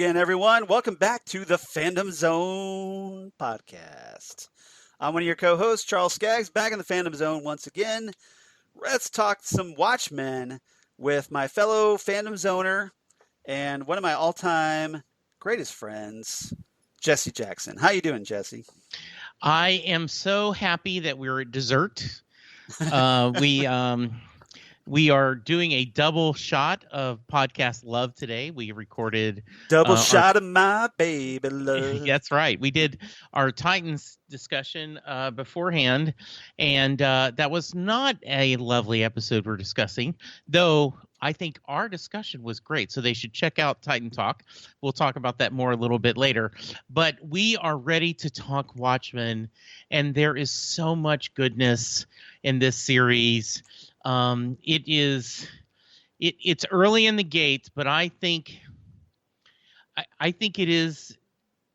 again, everyone. Welcome back to the Fandom Zone podcast. I'm one of your co-hosts, Charles Skaggs, back in the Fandom Zone once again. Let's talk some Watchmen with my fellow Fandom Zoner and one of my all-time greatest friends, Jesse Jackson. How you doing, Jesse? I am so happy that we're at dessert. We are doing a double shot of podcast love today. We recorded double shot of my baby love. That's right. We did our Titans discussion beforehand, and that was not a lovely episode we're discussing, though I think our discussion was great. So they should check out Titan Talk. We'll talk about that more a little bit later. But we are ready to talk Watchmen, and there is so much goodness in this series. It's early in the gates, but I think it is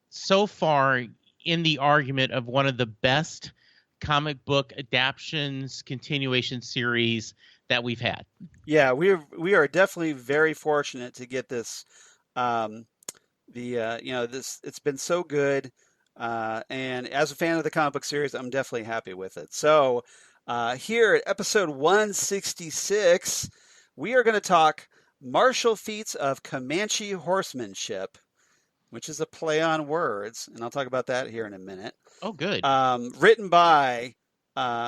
so far in the argument of one of the best comic book adaptions, continuation series that we've had. Yeah, we are definitely very fortunate to get this. It's been so good, and as a fan of the comic book series, I'm definitely happy with it. So. Here at episode 166, we are going to talk martial feats of Comanche horsemanship, which is a play on words, and I'll talk about that here in a minute. Oh, good. Written by,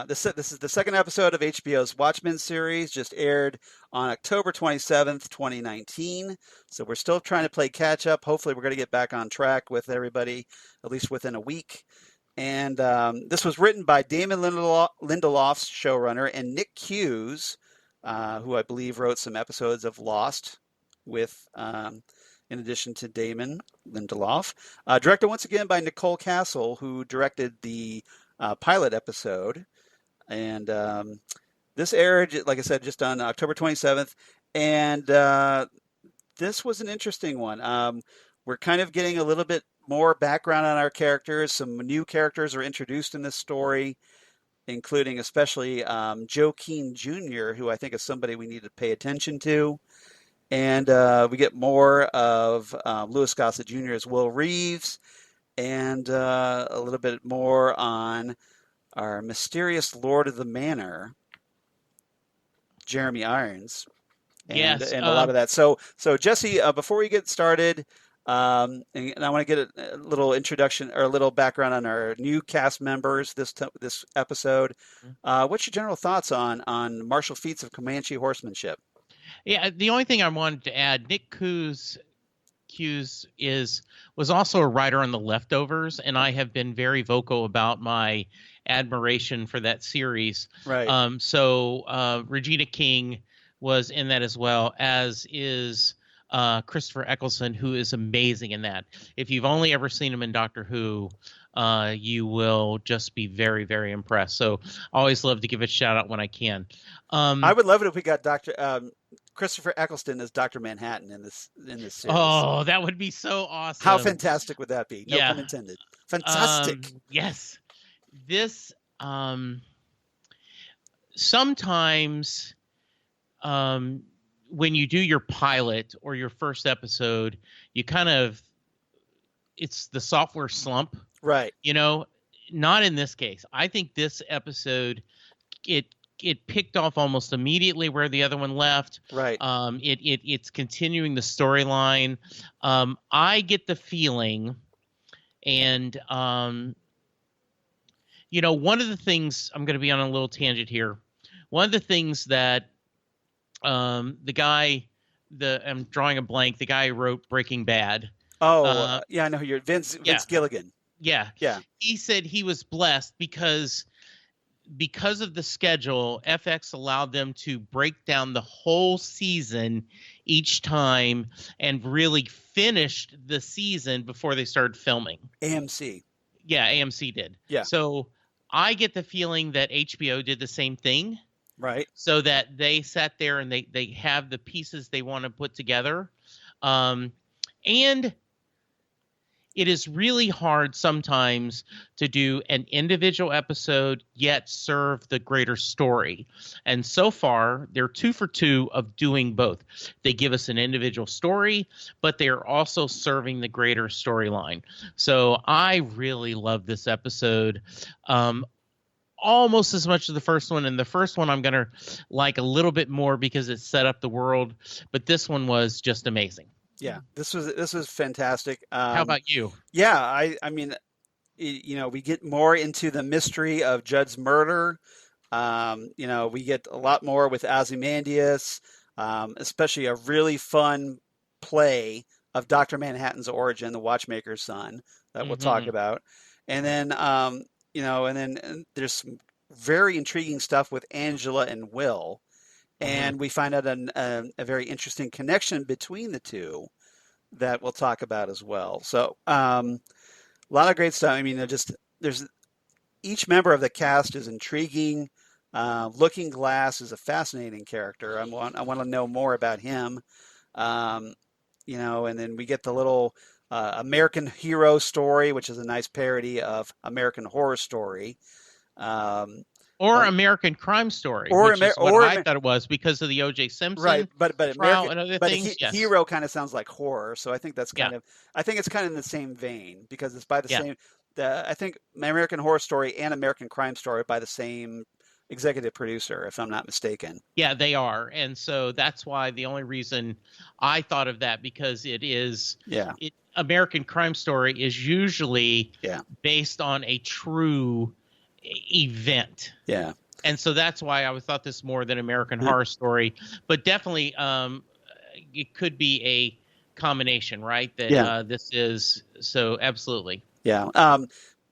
this is the second episode of HBO's Watchmen series, just aired on October 27th, 2019. So we're still trying to play catch up. Hopefully we're going to get back on track with everybody, at least within a week. And this was written by Damon Lindelof's showrunner and Nick Hughes, who I believe wrote some episodes of Lost with, in addition to Damon Lindelof. Directed once again by Nicole Castle, who directed the pilot episode. And this aired, like I said, just on October 27th. And this was an interesting one. We're kind of getting a little bit more background on our characters. Some new characters are introduced in this story, including especially Joe Keene Jr., who I think is somebody we need to pay attention to. And we get more of Louis Gossett Jr. as Will Reeves, and a little bit more on our mysterious Lord of the Manor, Jeremy Irons, and a lot of that. So Jesse, before we get started, and I want to get a little introduction or a little background on our new cast members this episode. What's your general thoughts on martial feats of Comanche horsemanship? Yeah, the only thing I wanted to add, Nick Hughes was also a writer on The Leftovers, and I have been very vocal about my admiration for that series. Right. So Regina King was in that as well, as is Christopher Eccleston, who is amazing in that. If you've only ever seen him in Doctor Who, you will just be very, very impressed. So I always love to give a shout out when I can. I would love it if we got Christopher Eccleston as Dr. Manhattan in this series. Oh, that would be so awesome. How fantastic would that be? No pun intended. Fantastic. Yes. This sometimes when you do your pilot or your first episode, you it's the software slump. Right. Not in this case. I think this episode, it picked off almost immediately where the other one left. Right. It's continuing the storyline. I get the feeling, and one of the things, I'm going to be on a little tangent here. One of the things that I'm drawing a blank, the guy who wrote Breaking Bad. I know who you're, Vince Gilligan. Yeah. He said he was blessed because of the schedule, FX allowed them to break down the whole season each time and really finished the season before they started filming. AMC. Yeah, AMC did. Yeah. So I get the feeling that HBO did the same thing. Right. So that they sat there and they have the pieces they want to put together. And it is really hard sometimes to do an individual episode yet serve the greater story. And so far, they're 2 for 2 of doing both. They give us an individual story, but they are also serving the greater storyline. So I really love this episode. Almost as much as the first one, and the first one I'm gonna like a little bit more because it set up the world, but this one was just amazing. Yeah, this was fantastic. How about you? Yeah, I mean, we get more into the mystery of Judd's murder. We get a lot more with Ozymandias, especially a really fun play of Dr. Manhattan's origin, the watchmaker's son, that we'll talk about. And then, and there's some very intriguing stuff with Angela and Will. And we find out a very interesting connection between the two that we'll talk about as well. So a lot of great stuff. I mean, there's each member of the cast is intriguing. Looking Glass is a fascinating character. I want to know more about him. And then we get the little American Hero story, which is a nice parody of American Horror Story. Or American Crime Story, which is what I thought it was because of the O.J. Simpson but trial and other things. Hero kind of sounds like horror, so I think that's I think it's kind of in the same vein because it's by the same. I think American Horror Story and American Crime Story by the same executive producer, if I'm not mistaken. Yeah, they are, and so that's why the only reason I thought of that because it is. American Crime Story is usually based on a true event. Yeah. And so that's why I thought this more than American Horror Story, but definitely it could be a combination, right? That this is so absolutely. Yeah.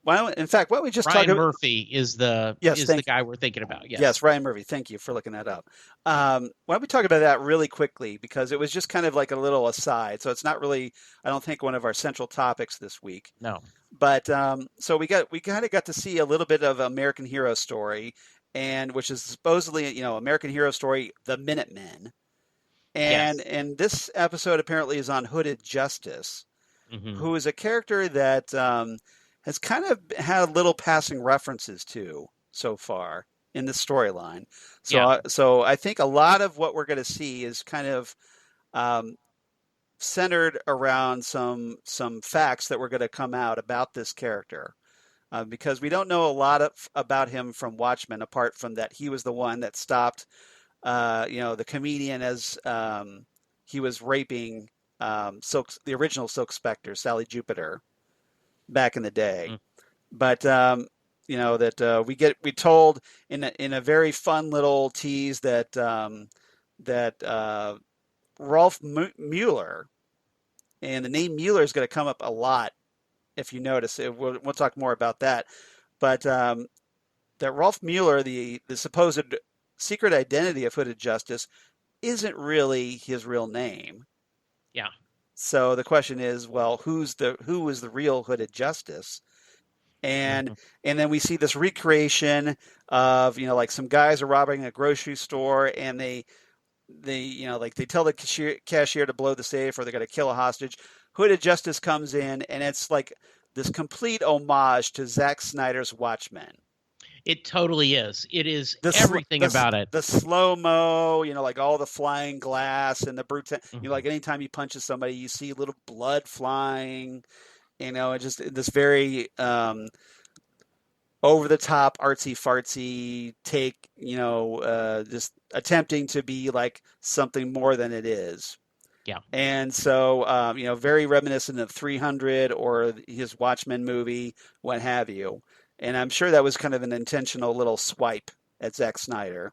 Why don't we just Ryan Murphy is the guy we're thinking about. Yes, Ryan Murphy. Thank you for looking that up. Why don't we talk about that really quickly because it was just kind of like a little aside. So it's not really, I don't think, one of our central topics this week. No. But so we kind of got to see a little bit of American Hero Story, and which is supposedly American Hero Story, The Minutemen, and this episode apparently is on Hooded Justice, who is a character that has kind of had little passing references to so far in the storyline. So I think a lot of what we're going to see is kind of centered around some facts that were going to come out about this character, because we don't know a lot about him from Watchmen, apart from that he was the one that stopped, the comedian as he was raping the original Silk Spectre, Sally Jupiter, back in the day. But we told in a very fun little tease that Rolf Mueller, and the name Mueller is going to come up a lot if you notice it. We'll talk more about that. But that Rolf Mueller, the supposed secret identity of Hooded Justice, isn't really his real name. Yeah. So the question is, well, who is the real Hooded Justice? And then we see this recreation of like some guys are robbing a grocery store, and they tell the cashier to blow the safe or they're going to kill a hostage. Hooded Justice comes in, and it's like this complete homage to Zack Snyder's Watchmen. It totally is. It is everything about it. The slow-mo, like all the flying glass and the brute. Like anytime he punches somebody, you see little blood flying. Just this very over-the-top, artsy-fartsy take, just attempting to be like something more than it is. Yeah. And so, very reminiscent of 300 or his Watchmen movie, what have you. And I'm sure that was kind of an intentional little swipe at Zack Snyder.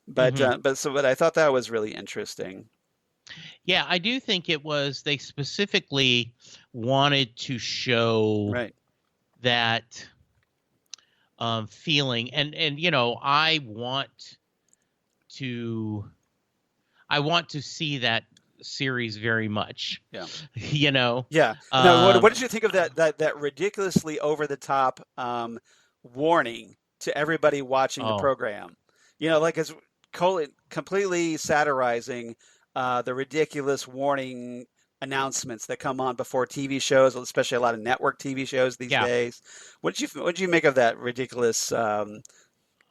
But I thought that was really interesting. Yeah, I do think it was. They specifically wanted to show that feeling, and I want to see that series very much. Yeah. Yeah. No, what did you think of that ridiculously over the top warning to everybody watching the program? Like it's completely satirizing the ridiculous warning announcements that come on before TV shows, especially a lot of network TV shows these Yeah. days. What did you make of that ridiculous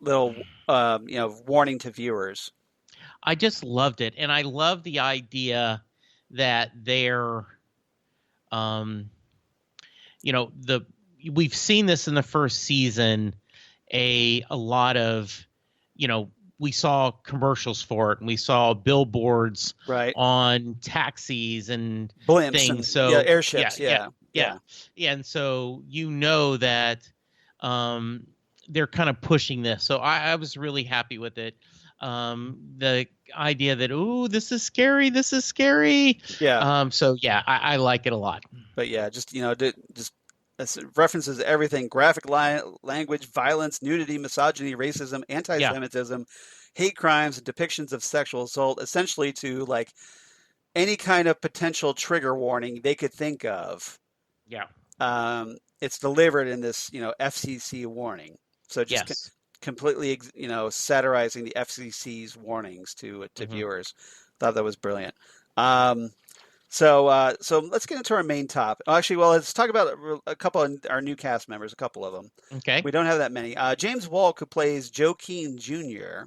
little warning to viewers? I just loved it, and I love the idea that they're, um, the we've seen this in the first season, a lot of, we saw commercials for it, and we saw billboards Right. on taxis and Blimps and things. So airships. Yeah. yeah, and so that they're kind of pushing this. So I was really happy with it. The idea that, ooh, this is scary. Yeah. So yeah, I like it a lot. But yeah, just just references everything: graphic language, violence, nudity, misogyny, racism, Yeah. anti-Semitism, hate crimes, and depictions of sexual assault, essentially to like any kind of potential trigger warning they could think of. Yeah. It's delivered in this, FCC warning. So just Yes. completely, satirizing the FCC's warnings to Hmm. viewers. Thought that was brilliant. So let's get into our main topic. Actually, well, let's talk about a couple of our new cast members, a couple of them. Okay. We don't have that many. James Wolk, who plays Joe Keene Jr.,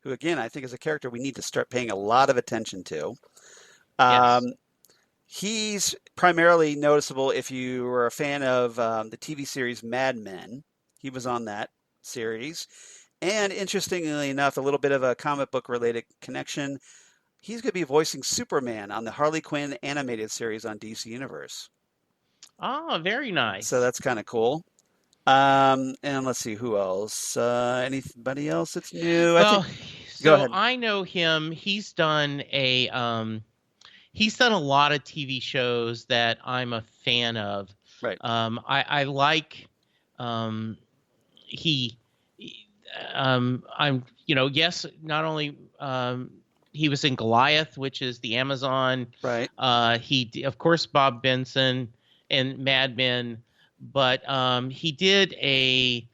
who, again, I think is a character we need to start paying a lot of attention to. Yes. He's primarily noticeable if you were a fan of the TV series Mad Men. He was on that series. And interestingly enough, a little bit of a comic book related connection. He's going to be voicing Superman on the Harley Quinn animated series on DC Universe. Oh, very nice. So that's kind of cool. And let's see who else. Anybody else that's new? Well, Go ahead. I know him. He's done a lot of TV shows that I'm a fan of. Right. I like he I'm yes, not only he was in Goliath, which is the Amazon. Right. Of course, Bob Benson and Mad Men, but he did a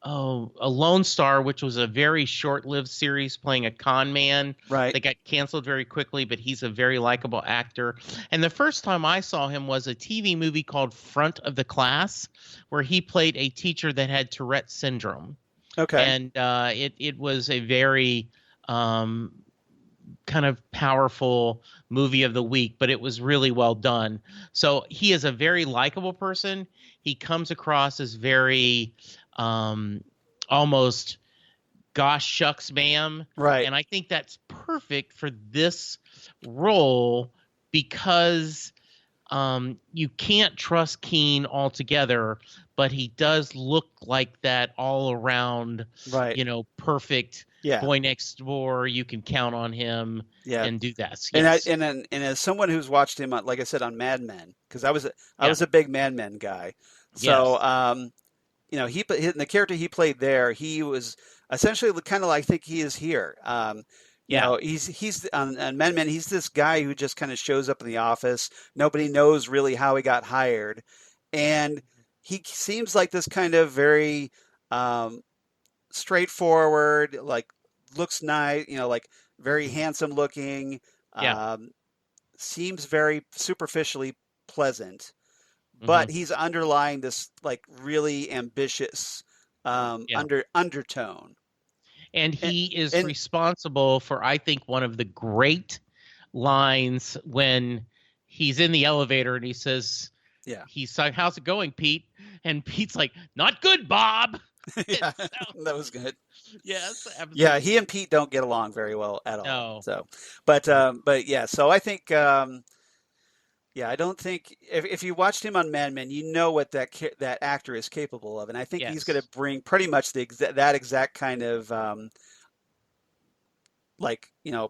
Lone Star, which was a very short-lived series playing a con man. Right. That got canceled very quickly, but he's a very likable actor. And the first time I saw him was a TV movie called Front of the Class, where he played a teacher that had Tourette syndrome. Okay. And it was a very kind of powerful movie of the week, but it was really well done. So he is a very likable person. He comes across as very almost gosh shucks ma'am. Right. And I think that's perfect for this role because you can't trust Keene altogether, but he does look like that all around, right. Perfect boy next door. You can count on him and do that. Yes. And as someone who's watched him, like I said, on Mad Men, because I was a big Mad Men guy. So, he the character he played there, he was essentially kind of like I think he is here. He's on Mad Men. He's this guy who just kind of shows up in the office. Nobody knows really how he got hired, and he seems like this kind of very straightforward, like looks nice, like very handsome looking. Seems very superficially pleasant, but he's underlying this like really ambitious undertone. And he is responsible for, I think, one of the great lines when he's in the elevator and he says, he's like, "How's it going, Pete?" And Pete's like, "Not good, Bob." Yeah, that was good. Yes. Absolutely. Yeah, he and Pete don't get along very well at all. No. So, but yeah, so I think, I don't think if you watched him on Mad Men, you know what that actor is capable of, and I think he's going to bring pretty much that exact kind of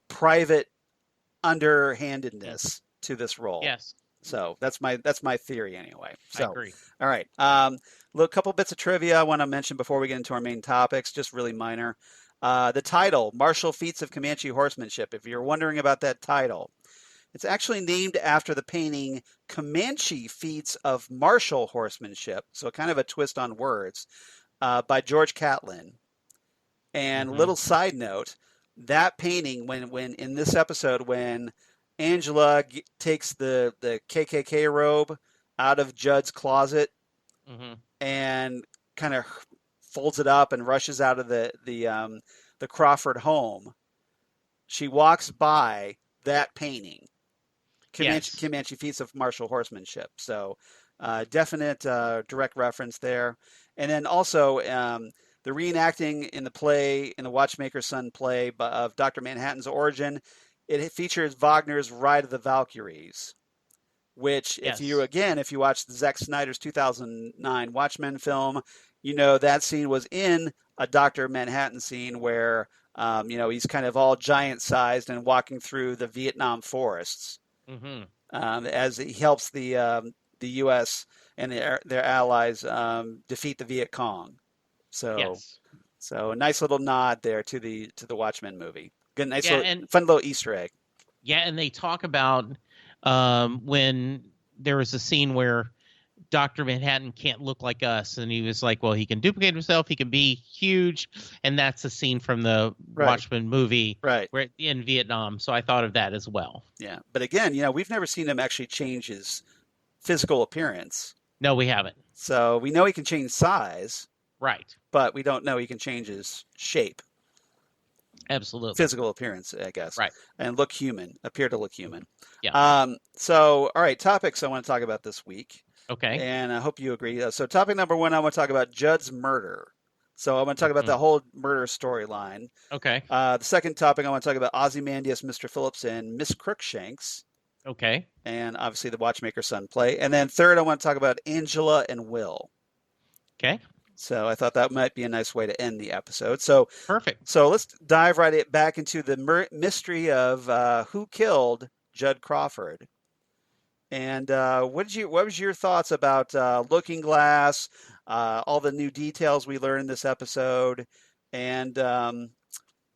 private underhandedness to this role. Yes. So that's my theory anyway. So, I agree. All right. A couple bits of trivia I want to mention before we get into our main topics, just really minor. The title, Martial Feats of Comanche Horsemanship. If you're wondering about that title, it's actually named after the painting Comanche Feats of Martial Horsemanship. So kind of a twist on words by George Catlin. And little side note, that painting, when in this episode, when Angela takes the KKK robe out of Judd's closet Hmm. and kind of folds it up and rushes out of the Crawford home. She walks by that painting, Yes. Comanche Feats of Martial Horsemanship. So definite direct reference there. And then also the reenacting in the play, in the Watchmaker's Son play of Dr. Manhattan's origin, it features Wagner's Ride of the Valkyries, which Yes. if you watch Zack Snyder's 2009 Watchmen film, you know that scene was in a Dr. Manhattan scene where he's kind of all giant sized and walking through the Vietnam forests Hmm. as he helps the U.S. and their allies defeat the Viet Cong. So Yes. a nice little nod there to the Watchmen movie. Good, nice Yeah, little and fun little Easter egg. yeah, and they talk about when there was a scene where Dr. Manhattan can't look like us, and he was like, well, he can duplicate himself, he can be huge, and that's a scene from the Right, Watchmen movie right. where in Vietnam. So I thought of that as well. Yeah, but again, we've never seen him actually change his physical appearance. No, we haven't. So we know he can change size, Right. but we don't know he can change his shape, Absolutely. physical appearance, I guess, Right. and appear to look human. Yeah. So, all right, topics I want to talk about this week, Okay. and I hope you agree. So, topic number one, I want to talk about Judd's murder. So, I want to talk about Mhm. the whole murder storyline. Okay. The second topic, I want to talk about Ozymandias, Mr. Phillips, and Miss Crookshanks, Okay. and obviously the Watchmaker's Son play. And then third, I want to talk about Angela and Will. Okay. So I thought that might be a nice way to end the episode. So Perfect. let's dive back into the mystery of who killed Judd Crawford. And what was your thoughts about Looking Glass, all the new details we learned in this episode, and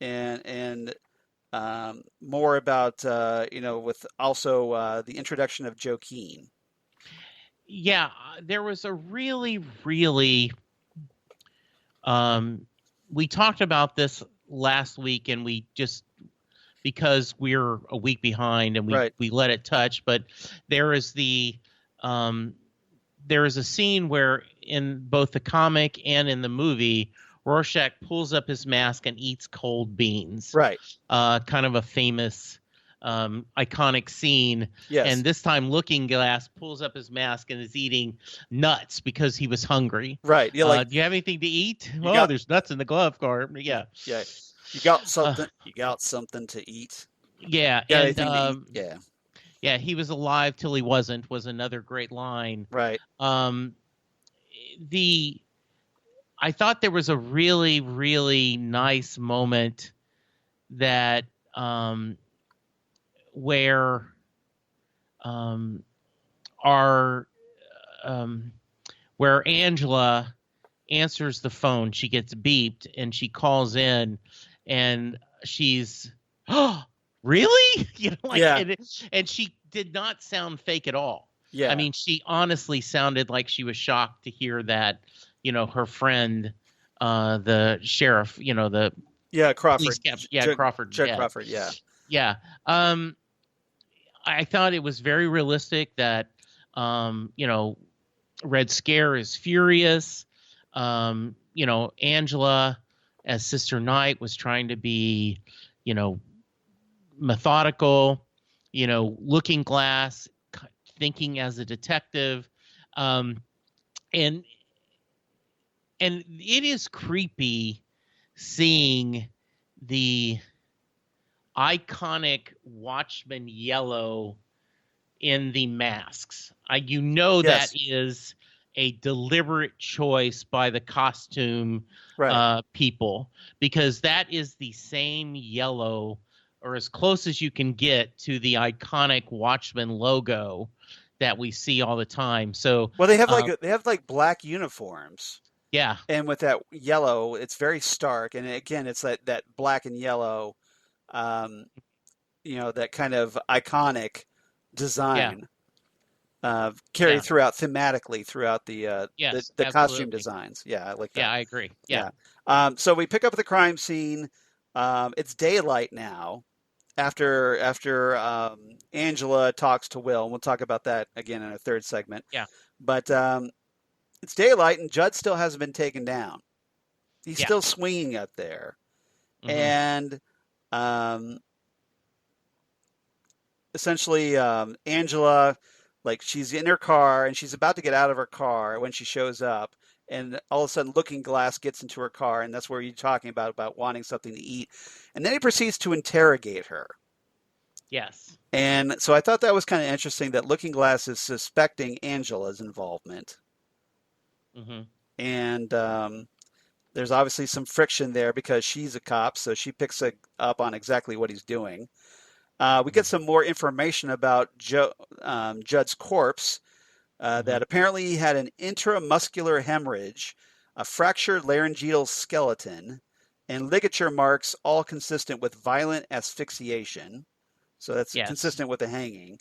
and more about with also the introduction of Joe Keene. Yeah, there was a really, really. We talked about this last week, and we just because we're a week behind, and Right. we let it touch. But there is there is a scene where in both the comic and in the movie, Rorschach pulls up his mask and eats cold beans. Right. Kind of a famous, iconic scene. Yes. And this time, Looking Glass pulls up his mask and is eating nuts because he was hungry. Right. Yeah. Do you have anything to eat? Oh, there's nuts in the glove compartment. Yeah. Yeah. You got something. You got something to eat. Yeah. Yeah. And yeah. yeah, he was alive till he wasn't was another great line. Right. I thought there was a really, really nice moment that where where Angela answers the phone. She gets beeped and she calls in, and she's, oh, really? Yeah. And she did not sound fake at all. Yeah. I mean, she honestly sounded like she was shocked to hear that, her friend, the sheriff, the Crawford. police captain, Crawford. Judd Crawford. Yeah. Yeah. I thought it was very realistic that, Red Scare is furious. Angela as Sister Night was trying to be, methodical, Looking Glass, thinking as a detective. And it is creepy seeing the iconic Watchmen yellow in the masks. Yes. That is a deliberate choice by the costume people, because that is the same yellow, or as close as you can get to the iconic Watchmen logo that we see all the time. So they have like black uniforms. Yeah. And with that yellow, it's very stark. And again, it's that black and yellow, that kind of iconic design carried throughout thematically throughout the costume designs. Yeah, I like that. Yeah, I agree. Yeah. So we pick up at the crime scene. It's daylight now. after Angela talks to Will, and we'll talk about that again in our third segment. Yeah. But it's daylight, and Judd still hasn't been taken down. He's Yeah. still swinging up there, and essentially Angela, like she's in her car and she's about to get out of her car when she shows up, and all of a sudden Looking Glass gets into her car, and that's where you're talking about wanting something to eat, and then he proceeds to interrogate her. Yes. And so I thought that was kind of interesting that Looking Glass is suspecting Angela's involvement. And there's obviously some friction there because she's a cop, so she picks up on exactly what he's doing. We get some more information about Judd's corpse, that apparently he had an intramuscular hemorrhage, a fractured laryngeal skeleton, and ligature marks, all consistent with violent asphyxiation. So that's consistent with the hanging.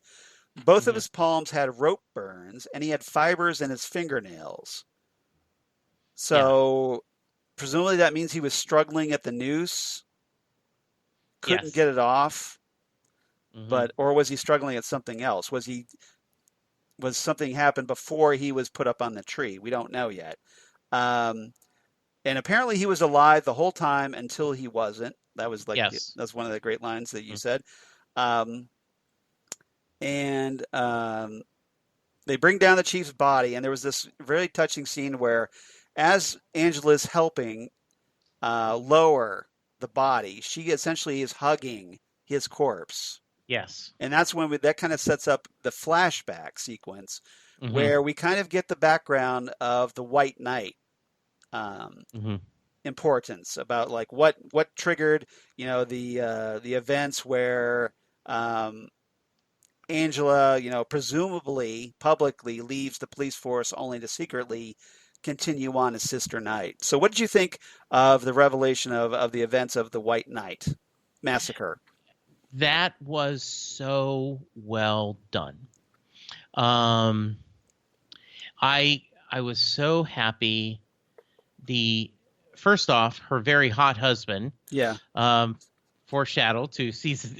Both of his palms had rope burns, and he had fibers in his fingernails. So presumably that means he was struggling at the noose, couldn't get it off. But or was he struggling at something else? Was something happened before he was put up on the tree? We don't know yet. And apparently he was alive the whole time until he wasn't. That was that's one of the great lines that you said. And they bring down the chief's body, and there was this very touching scene where, as Angela's helping lower the body, she essentially is hugging his corpse. Yes. And that's when that kind of sets up the flashback sequence where we kind of get the background of the White Knight importance, about like what triggered, the events where Angela, presumably publicly leaves the police force only to secretly continue on as Sister Knight. So what did you think of the revelation of the events of the White Knight massacre? That was so well done. I was so happy. First off, her very hot husband. Yeah. Foreshadow to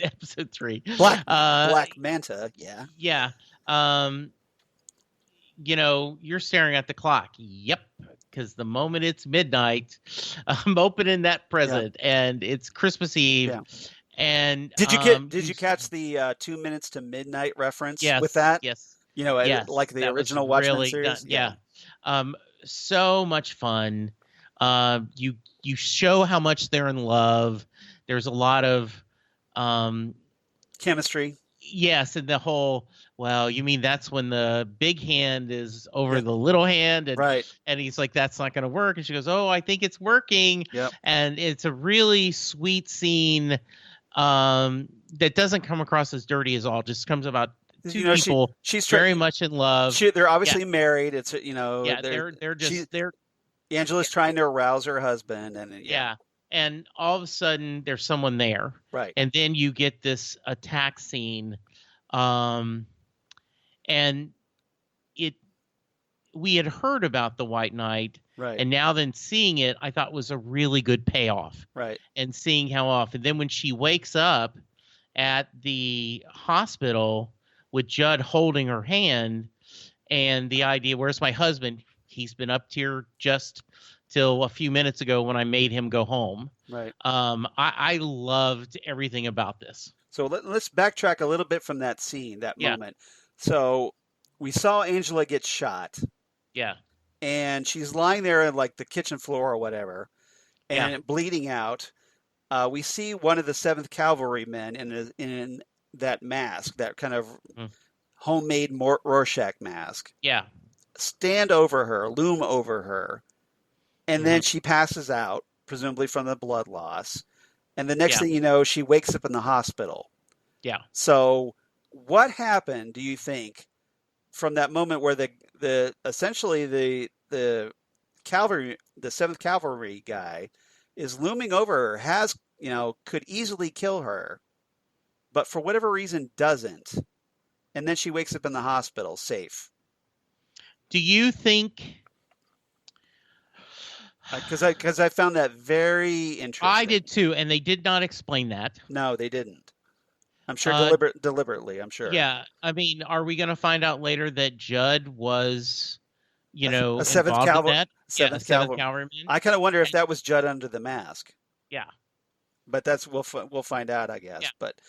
episode 3. Black Manta. Yeah. Yeah. You're staring at the clock. Yep. Because the moment it's midnight, I'm opening that present, and it's Christmas Eve. Yeah. And did you catch the 2 minutes to midnight reference with that? Yes. Like the original Watchmen really series. Yeah. So much fun. You show how much they're in love. There's a lot of chemistry. Yes, and the whole, well, you mean that's when the big hand is over the little hand, and right. And he's like, that's not going to work, and she goes, oh, I think it's working. Yep. And it's a really sweet scene. That doesn't come across as dirty as all. Just comes about two people she's very much in love. They're obviously married. It's they're Angela's trying to arouse her husband, and and all of a sudden there's someone there, right? And then you get this attack scene, and we had heard about the White Knight. Right. And now then seeing it, I thought was a really good payoff. Right. And seeing how often. Then when she wakes up at the hospital with Judd holding her hand, and the idea, where's my husband? He's been up here just till a few minutes ago when I made him go home. Right. I loved everything about this. So let's backtrack a little bit from that scene, that moment. So we saw Angela get shot. Yeah. And she's lying there on like the kitchen floor or whatever, and bleeding out. We see one of the 7th Cavalry men in that mask, that kind of homemade Rorschach mask. Yeah. Stand over her, loom over her, and then she passes out, presumably from the blood loss. And the next thing you know, she wakes up in the hospital. Yeah. So what happened, do you think, from that moment where essentially the cavalry, the 7th Cavalry guy, is looming over her, could easily kill her, but for whatever reason doesn't, and then she wakes up in the hospital safe? Do you think? Because I found that very interesting. I did too, and they did not explain that. No, they didn't. I'm sure deliberately. I'm sure. Yeah, I mean, are we going to find out later that Judd was, A seventh involved in cavalry. that? Yeah, a Seventh seventh cavalry. cavalryman. I kind of wonder if And that was Judd under the mask. yeah, But that's we'll find out, I yeah, guess. But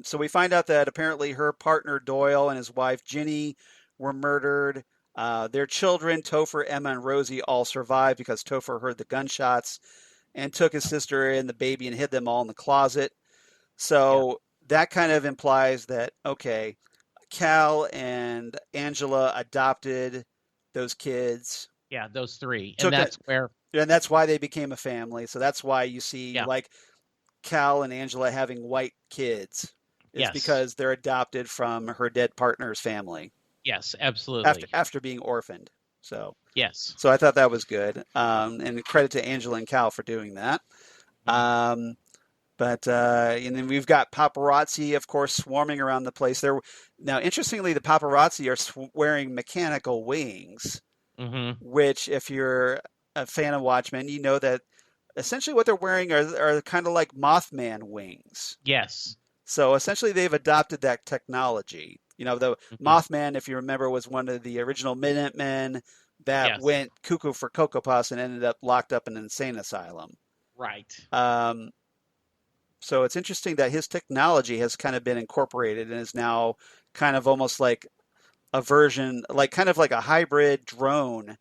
so we find out that apparently her partner Doyle and his wife Ginny were murdered. Their children, Topher, Emma, and Rosie, all survived because Topher heard the gunshots and took his sister and the baby and hid them all in the closet. yeah, So that kind of implies that, okay, Cal and Angela adopted those kids, yeah, those three. And took that, that's where, and that's why they became a family. So that's why you see yeah, like Cal and Angela having white kids is yes, because they're adopted from her dead partner's family yes, after absolutely. after being orphaned. So Yes. so I thought that was good, and credit to Angela and Cal for doing that. Mhm. Um, but and then we've got paparazzi, of course, swarming around the place. There now, interestingly, the paparazzi are wearing mechanical wings, Mhm. which, if you're a fan of Watchmen, you know that essentially what they're wearing are kind of like Mothman wings. Yes. So essentially, they've adopted that technology. The Mhm. Mothman, if you remember, was one of the original Minutemen that Yes. went cuckoo for Cocoa Puffs and ended up locked up in an insane asylum. Right. Um, so it's interesting that his technology has kind of been incorporated and is now kind of almost like a version, like kind of like a hybrid drone,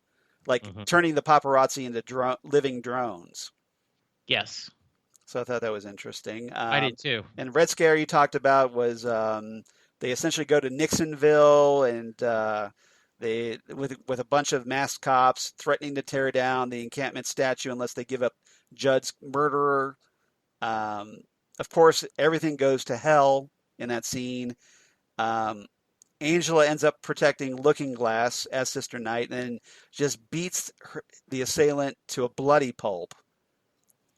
like Mhm. turning the paparazzi into living drones. Yes. So I thought that was interesting. I did too. And Red Scare you talked about was they essentially go to Nixonville and they with a bunch of masked cops threatening to tear down the encampment statue unless they give up Judd's murderer. Um, of course, everything goes to hell in that scene. Um, Angela ends up protecting Looking Glass as Sister Night and then just beats the assailant to a bloody pulp.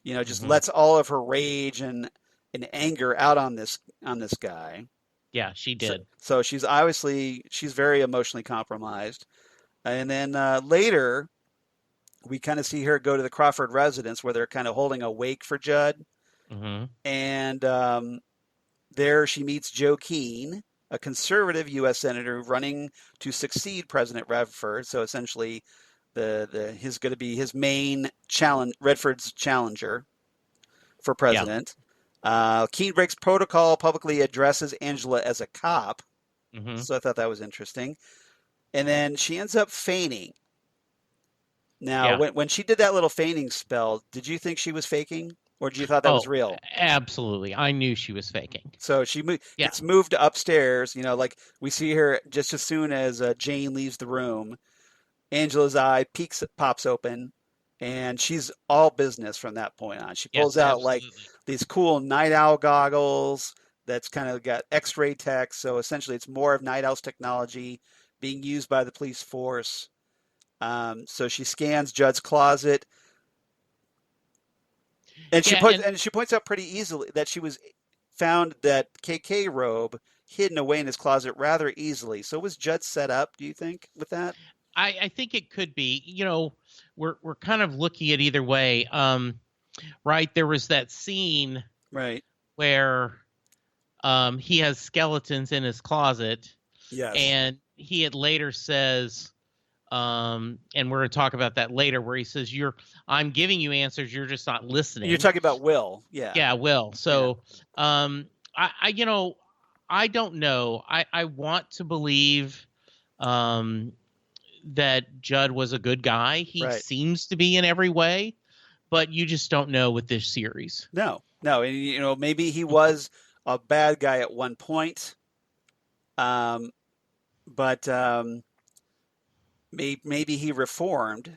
Just Mhm. lets all of her rage and anger out on this guy. Yeah, she So, did. so she's very emotionally compromised. And then later we kind of see her go to the Crawford residence where they're kind of holding a wake for Judd, Mhm. and there she meets Joe Keene, a conservative U.S. senator running to succeed President Redford. So essentially, his going to be his main challenge, Redford's challenger for Yeah. president. Keene breaks protocol, publicly addresses Angela as a cop. Mhm. So I thought that was interesting. And then she ends up feigning. Now, Yeah. when she did that little feigning spell, did you think she was faking, or did you thought that was Oh, real? absolutely. I knew she was faking. So she Yeah. gets moved upstairs. Like we see her just as soon as Jane leaves the room. Angela's eye pops open, and she's all business from that point on. She pulls Yes, out like absolutely. these cool night owl goggles that's kind of got X-ray tech. So essentially, it's more of night owl's technology being used by the police force. So she scans Judd's closet, and Yeah, and she points out pretty easily that she was found that KK robe hidden away in his closet rather easily. So was Judd set up? Do you think with that? I think it could be. We're kind of looking at either way. Right? There was that scene Right. where he has skeletons in his closet, Yes. and he had later says, and we're going to talk about that later, where he says, I'm giving you answers, you're just not You're listening. talking about Will. Yeah. Yeah, Will. Yeah. So, I don't know. I want to believe, um, that Judd was a good guy. He Right. seems to be in every way, but you just don't know with this series. No. No. And maybe he was a bad guy at one point. Um, but maybe he reformed.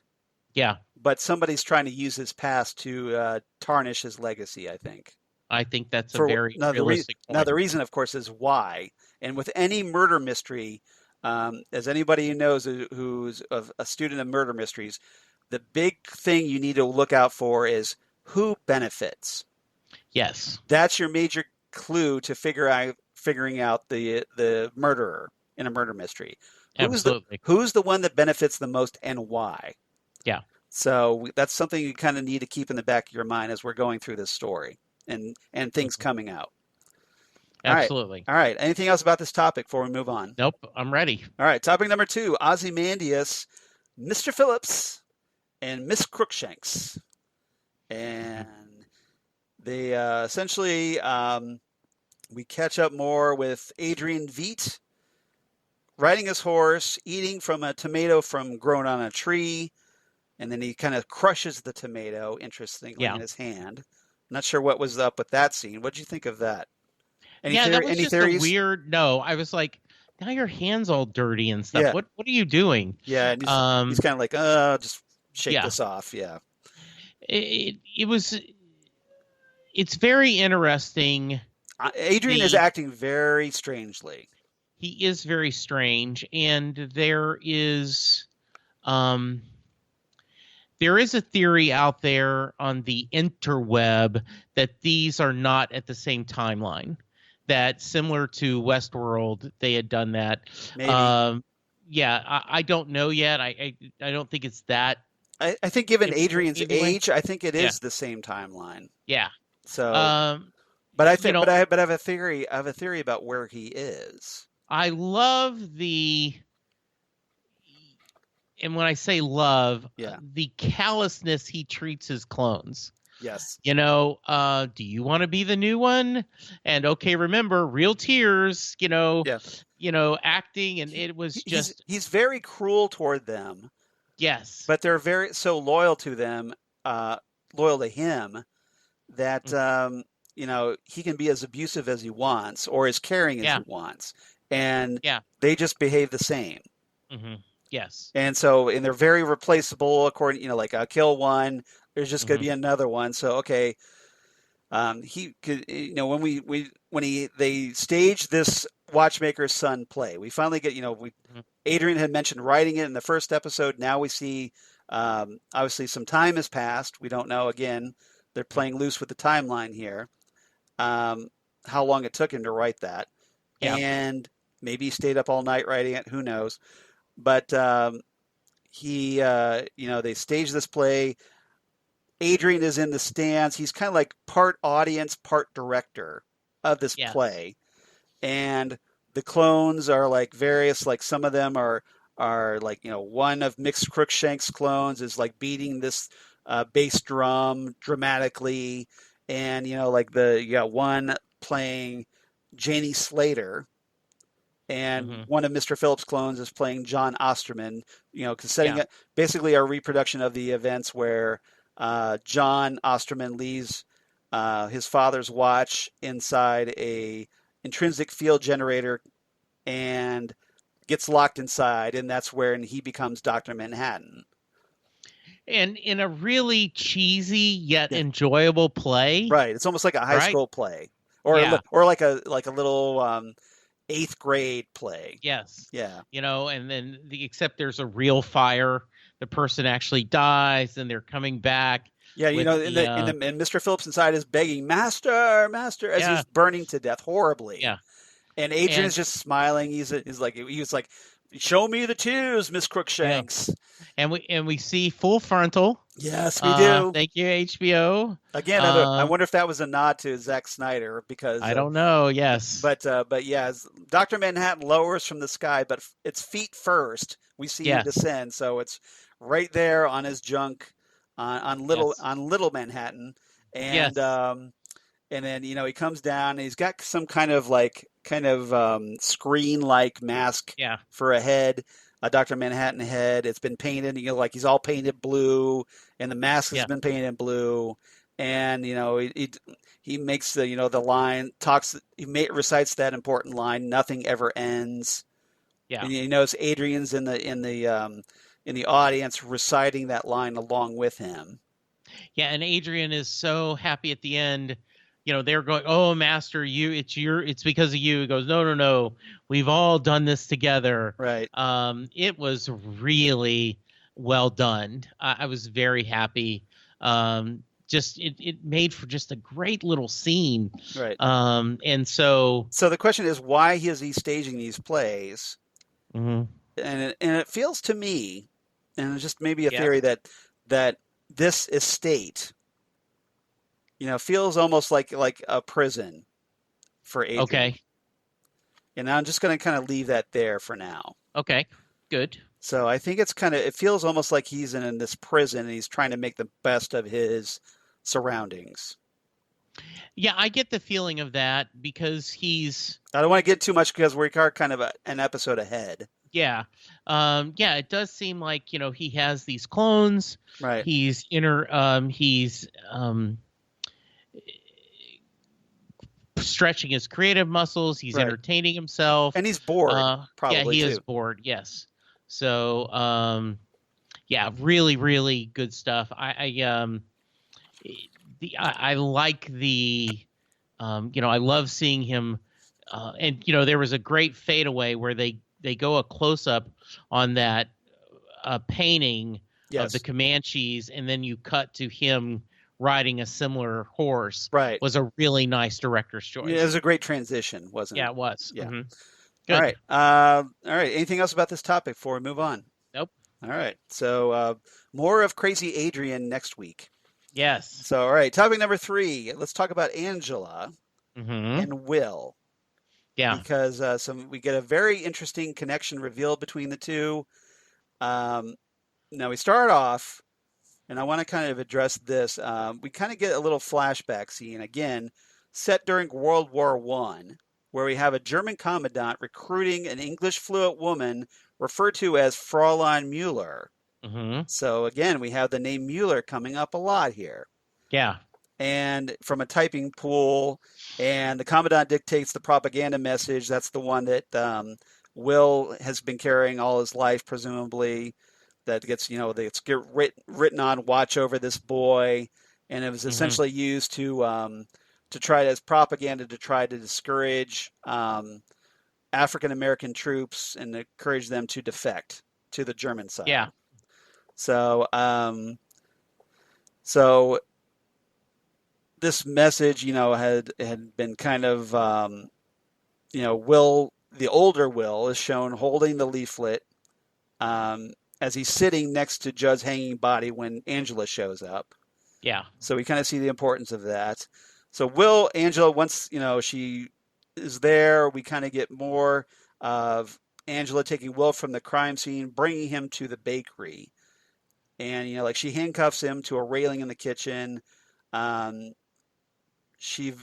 Yeah, But somebody's trying to use his past to tarnish his legacy, I think. I think that's a For very now, realistic now point. the reason, of course, is why. And with any murder mystery, as anybody who knows who's a student of murder mysteries, the big thing you need to look out for is who benefits. Yes, That's your major clue to figuring out the murderer in a murder mystery. absolutely. Who's the one that benefits the most and why? Yeah. So that's something you kind of need to keep in the back of your mind as we're going through this story and things Mhm. coming out. All right. Absolutely. All right. Anything else about this topic before we move on? Nope. I'm ready. All right. Topic number 2, Ozymandias, Mr. Phillips, and Miss Crookshanks. And they essentially, we catch up more with Adrian Veidt riding his horse, eating from a tomato from grown on a tree, and then he kind of crushes the tomato, interestingly, Yeah. in his hand. I'm not sure what was up with that scene. What did you think of that? Yeah, that was Any just theories? a weird. No, I was like, now your hand's all dirty and stuff. Yeah. What are you doing? Yeah, and he's kind of like, just shake this off. Yeah. It was. It's very interesting. Adrian is acting very strangely. He is very strange, and there is a theory out there on the interweb that these are not at the same timeline. That similar to Westworld, they had done that. Maybe. I don't know yet. I don't think it's that. I think given Adrian's age, I think it is Yeah. the same timeline. Yeah. So, but I think, but I have a theory. I have a theory about where he is. I love the, and when I say love, the callousness he treats his clones. Yes. Do you want to be the new one? And okay, remember, real tears. Acting, and it was just he's very cruel toward them. Yes. But they're so loyal to them, loyal to him, that he can be as abusive as he wants or as caring as he wants, and they just behave the same. Mm-hmm. Yes. And they're very replaceable. According, like kill one, there's just going to be another one. So okay, he could, they staged this Watchmaker's Son play, we finally get, Adrian had mentioned writing it in the first episode. Now we see, obviously some time has passed. We don't know, again, they're playing loose with the timeline here, how long it took him to write that. Yeah. And maybe he stayed up all night writing it. Who knows? But they staged this play. Adrian is in the stands. He's kind of like part audience, part director of this play. And the clones are like various, like some of them are like, one of Mixed Crookshanks' clones is like beating this bass drum dramatically. And, you got one playing Janie Slater. And one of Mr. Phillips' clones is playing John Osterman, setting up basically a reproduction of the events where John Osterman leaves his father's watch inside a intrinsic field generator and gets locked inside, and that's where he becomes Dr. Manhattan. And in a really cheesy yet enjoyable play. Right. It's almost like a high school play. Or like a little 8th grade play. Yes. Yeah. And then except there's a real fire. The person actually dies and they're coming back. Yeah, and Mr. Phillips inside is begging, Master, as he's burning to death horribly. Yeah. And Adrian is just smiling. He was like, show me the tears, Miss Crookshanks. Yeah. And we see full frontal. Yes, we do. Thank you, HBO. Again, I wonder if that was a nod to Zack Snyder, because I don't know. Yes, but Dr. Manhattan lowers from the sky, but it's feet first. We see him descend, so it's right there on his junk on little Manhattan, and then he comes down and he's got some kind of screen like mask for a head. A Dr. Manhattan head. It's been painted, he's all painted blue, and the mask has been painted blue. And he makes the the line, recites that important line, "Nothing ever ends." Yeah, and you notice Adrian's in the audience reciting that line along with him. Yeah, and Adrian is so happy at the end. They're going, "Oh, Master, it's because of you." He goes, "No. We've all done this together." Right. It was really well done. I was very happy. It made for just a great little scene. Right. And so the question is, why is he staging these plays? Mm-hmm. And it feels to me, and it's just maybe a theory that this estate, feels almost like a prison. for Adrian. Okay. And I'm just going to kind of leave that there for now. Okay. Good. So I think it feels almost like he's in this prison and he's trying to make the best of his surroundings. Yeah, I get the feeling of that because I don't want to get too much because we are kind of an episode ahead. Yeah. It does seem like, he has these clones. Right. He's stretching his creative muscles. He's entertaining himself. And he's bored, probably. Yeah, he is bored, yes. So, really, really good stuff. I like I love seeing him, and there was a great fadeaway where they go a close up on that painting of the Comanches, and then you cut to him riding a similar horse. Right, was a really nice director's choice. Yeah, it was a great transition, wasn't it? Yeah, it was. Yeah. Mm-hmm. All right. All right. Anything else about this topic before we move on? Nope. All right. So more of Crazy Adrian next week. Yes. So, all right. Topic number 3. Let's talk about Angela and Will. Yeah. Because we get a very interesting connection revealed between the two. Now we start off, and I want to kind of address this. We kind of get a little flashback scene, again, set during World War I, where we have a German commandant recruiting an English fluent woman referred to as Fräulein Müller. So again, we have the name Mueller coming up a lot here. Yeah. And from a typing pool, and the commandant dictates the propaganda message. That's the one that Will has been carrying all his life, presumably. That gets written on "Watch over this boy," and it was essentially used to try as propaganda to try to discourage African American troops and encourage them to defect to the German side. Yeah. So, this message, had been kind of, Will, the older Will, is shown holding the leaflet as he's sitting next to Judd's hanging body when Angela shows up. Yeah. So we kind of see the importance of that. So Angela, once, she is there, we kind of get more of Angela taking Will from the crime scene, bringing him to the bakery. And, she handcuffs him to a railing in the kitchen. She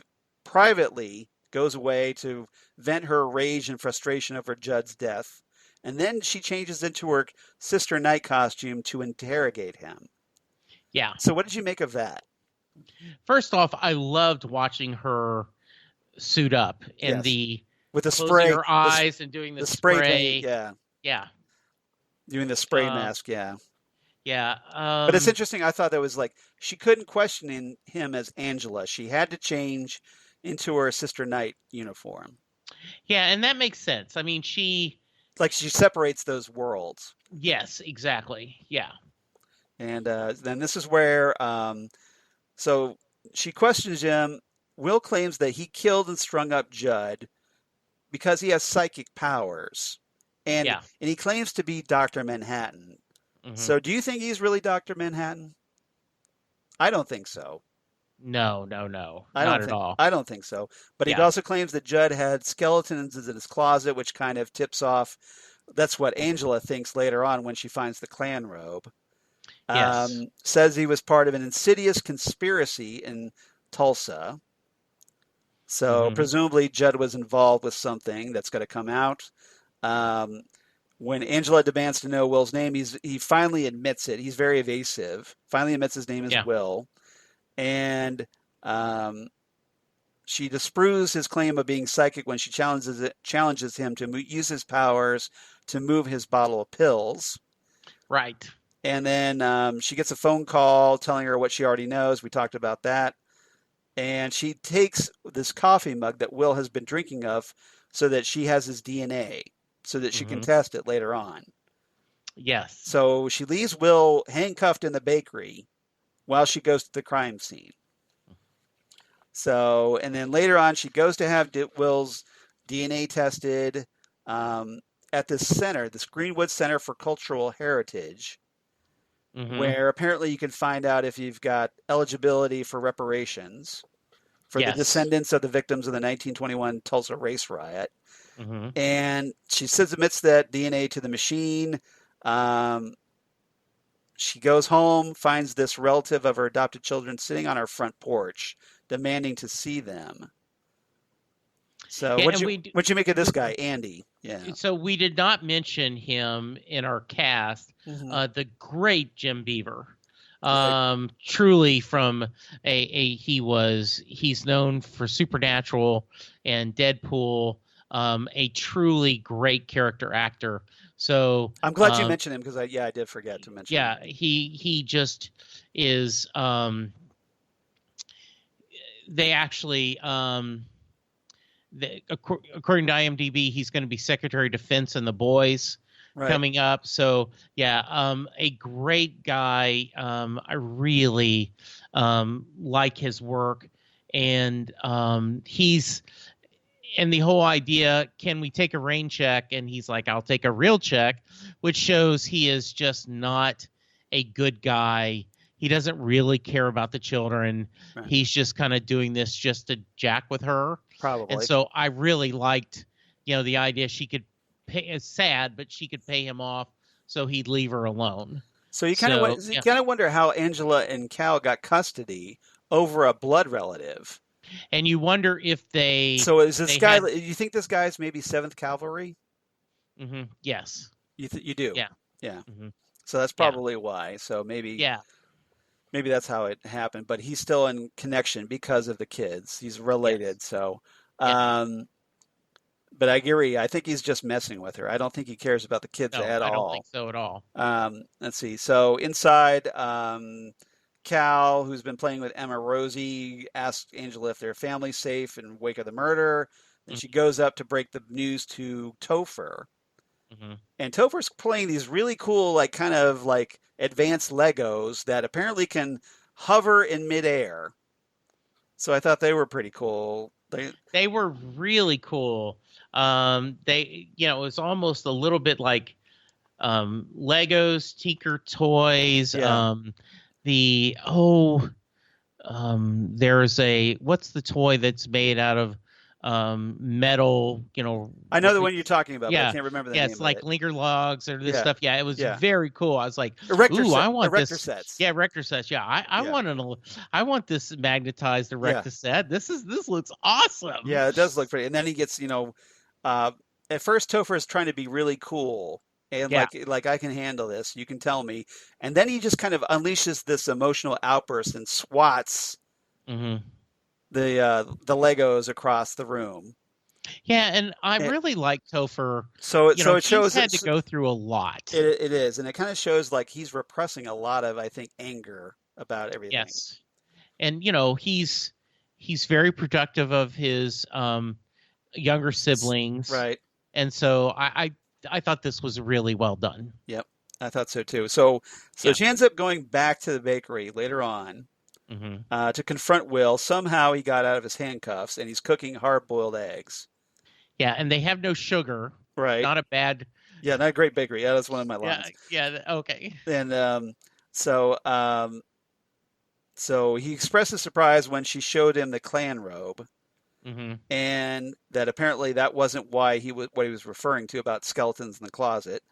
privately goes away to vent her rage and frustration over Judd's death. And then she changes into her Sister Night costume to interrogate him. Yeah. So what did you make of that? First off, I loved watching her suit up and with the spray, her eyes and doing the spray. Yeah. Yeah. Doing the spray mask. Yeah. Yeah. But it's interesting. I thought that was she couldn't question him as Angela. She had to change into her Sister Night uniform. Yeah, and that makes sense. I mean, she separates those worlds. Yes, exactly. Yeah. And then this is where, so she questions him. Will claims that he killed and strung up Judd because he has psychic powers. And he claims to be Dr. Manhattan. So do you think he's really Dr. Manhattan? I don't think so. No. Not at all. I don't think so. But he also claims that Judd had skeletons in his closet, which kind of tips off. That's what Angela thinks later on when she finds the Klan robe. Yes. Says he was part of an insidious conspiracy in Tulsa. So presumably Judd was involved with something that's going to come out. When Angela demands to know Will's name, he finally admits it. He's very evasive. Finally admits his name is Will. And she disproves his claim of being psychic when she challenges him to use his powers to move his bottle of pills. Right. And then she gets a phone call telling her what she already knows. We talked about that. And she takes this coffee mug that Will has been drinking of so that she has his DNA, so that she can test it later on. Yes. So she leaves Will handcuffed in the bakery while she goes to the crime scene. So, and then later on, she goes to have Will's DNA tested at this center, this Greenwood Center for Cultural Heritage, where apparently you can find out if you've got eligibility for reparations for the Yes. descendants of the victims of the 1921 Tulsa race riot. Mm-hmm. And she submits that DNA to the machine. She goes home, finds this relative of her adopted children sitting on her front porch, demanding to see them. So Yeah, what'd you make of this guy, Andy? Yeah. so we did not mention him in our cast. Mm-hmm. The great Jim Beaver. Right. Truly from he's known for Supernatural and Deadpool. A truly great character actor. So I'm glad you mentioned him because I did forget to mention him. yeah, he just is. They actually according to IMDb, he's going to be Secretary of Defense in The Boys coming up. So yeah, a great guy. I really like his work, and he's. And the whole idea, can we take a rain check? And he's like, I'll take a real check, which shows he is just not a good guy. He doesn't really care about the children. Right. He's just kind of doing this just to jack with her. Probably. And so I really liked, the idea she could pay. It's sad, but she could pay him off so he'd leave her alone. So you kind of wonder how Angela and Cal got custody over a blood relative. And you wonder if they. So is this guy? You think this guy's maybe 7th Cavalry? Mm-hmm. Yes. You do. Yeah. Yeah. Mm-hmm. So that's probably why. So maybe. Yeah. Maybe that's how it happened. But he's still in connection because of the kids. He's related. Yes. So. But I agree. I think he's just messing with her. I don't think he cares about the kids at all. I don't think so at all. Let's see. So inside. Cal, who's been playing with Emma Rosie, asks Angela if their family's safe in wake of the murder. Then she goes up to break the news to Topher. Mm-hmm. And Topher's playing these really cool, kind of advanced Legos that apparently can hover in midair. So I thought they were pretty cool. They were really cool. It was almost a little bit like Legos, Tinker Toys. Yeah. There's what's the toy that's made out of metal, I know the one you're talking about, but I can't remember the name. Yeah, it's like Linker Logs or this stuff. Yeah, it was very cool. I was like, I want Erector this. Sets. Yeah, Erector Sets. Yeah, I want this magnetized Erector set. This looks awesome. Yeah, it does look pretty. And then he gets, at first Topher is trying to be really cool. And like I can handle this, you can tell me. And then he just kind of unleashes this emotional outburst and swats the Legos across the room. Yeah, and I really like Topher. So it shows he's had to go through a lot. It is, and it kind of shows he's repressing a lot of, I think, anger about everything. Yes, and he's very protective of his younger siblings, right? And so I thought this was really well done. Yep, I thought so too. So she ends up going back to the bakery later on to confront Will. Somehow he got out of his handcuffs and he's cooking hard-boiled eggs. Yeah, and they have no sugar. Right. Not a bad. Yeah, not a great bakery. Yeah, that's one of my lines. Yeah. Okay. And so he expresses surprise when she showed him the Klan robe. Mm-hmm. And that apparently that wasn't what he was referring to about skeletons in the closet.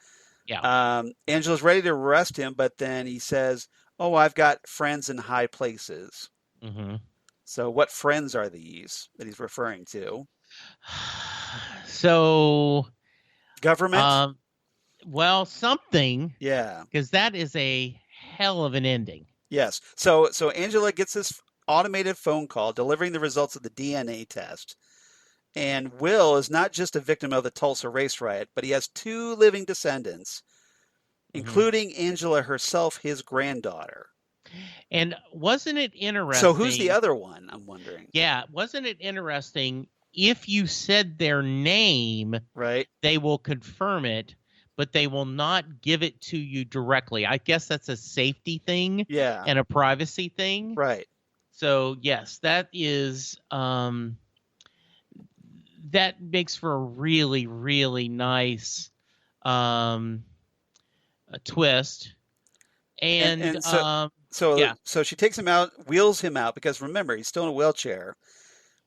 Yeah. Angela's ready to arrest him, but then he says, "Oh, I've got friends in high places." Mm-hmm. So what friends are these that he's referring to? So government. Well, something. Yeah. Because that is a hell of an ending. Yes. So Angela gets this automated phone call delivering the results of the DNA test. And Will is not just a victim of the Tulsa race riot, but he has 2 living descendants, including Angela herself, his granddaughter. And wasn't it interesting? So who's the other one, I'm wondering? Yeah, wasn't it interesting? If you said their name, right, they will confirm it, but they will not give it to you directly. I guess that's a safety thing and a privacy thing. Right. So, yes, that is that makes for a really, really nice twist. So she takes him out, wheels him out, because remember, he's still in a wheelchair.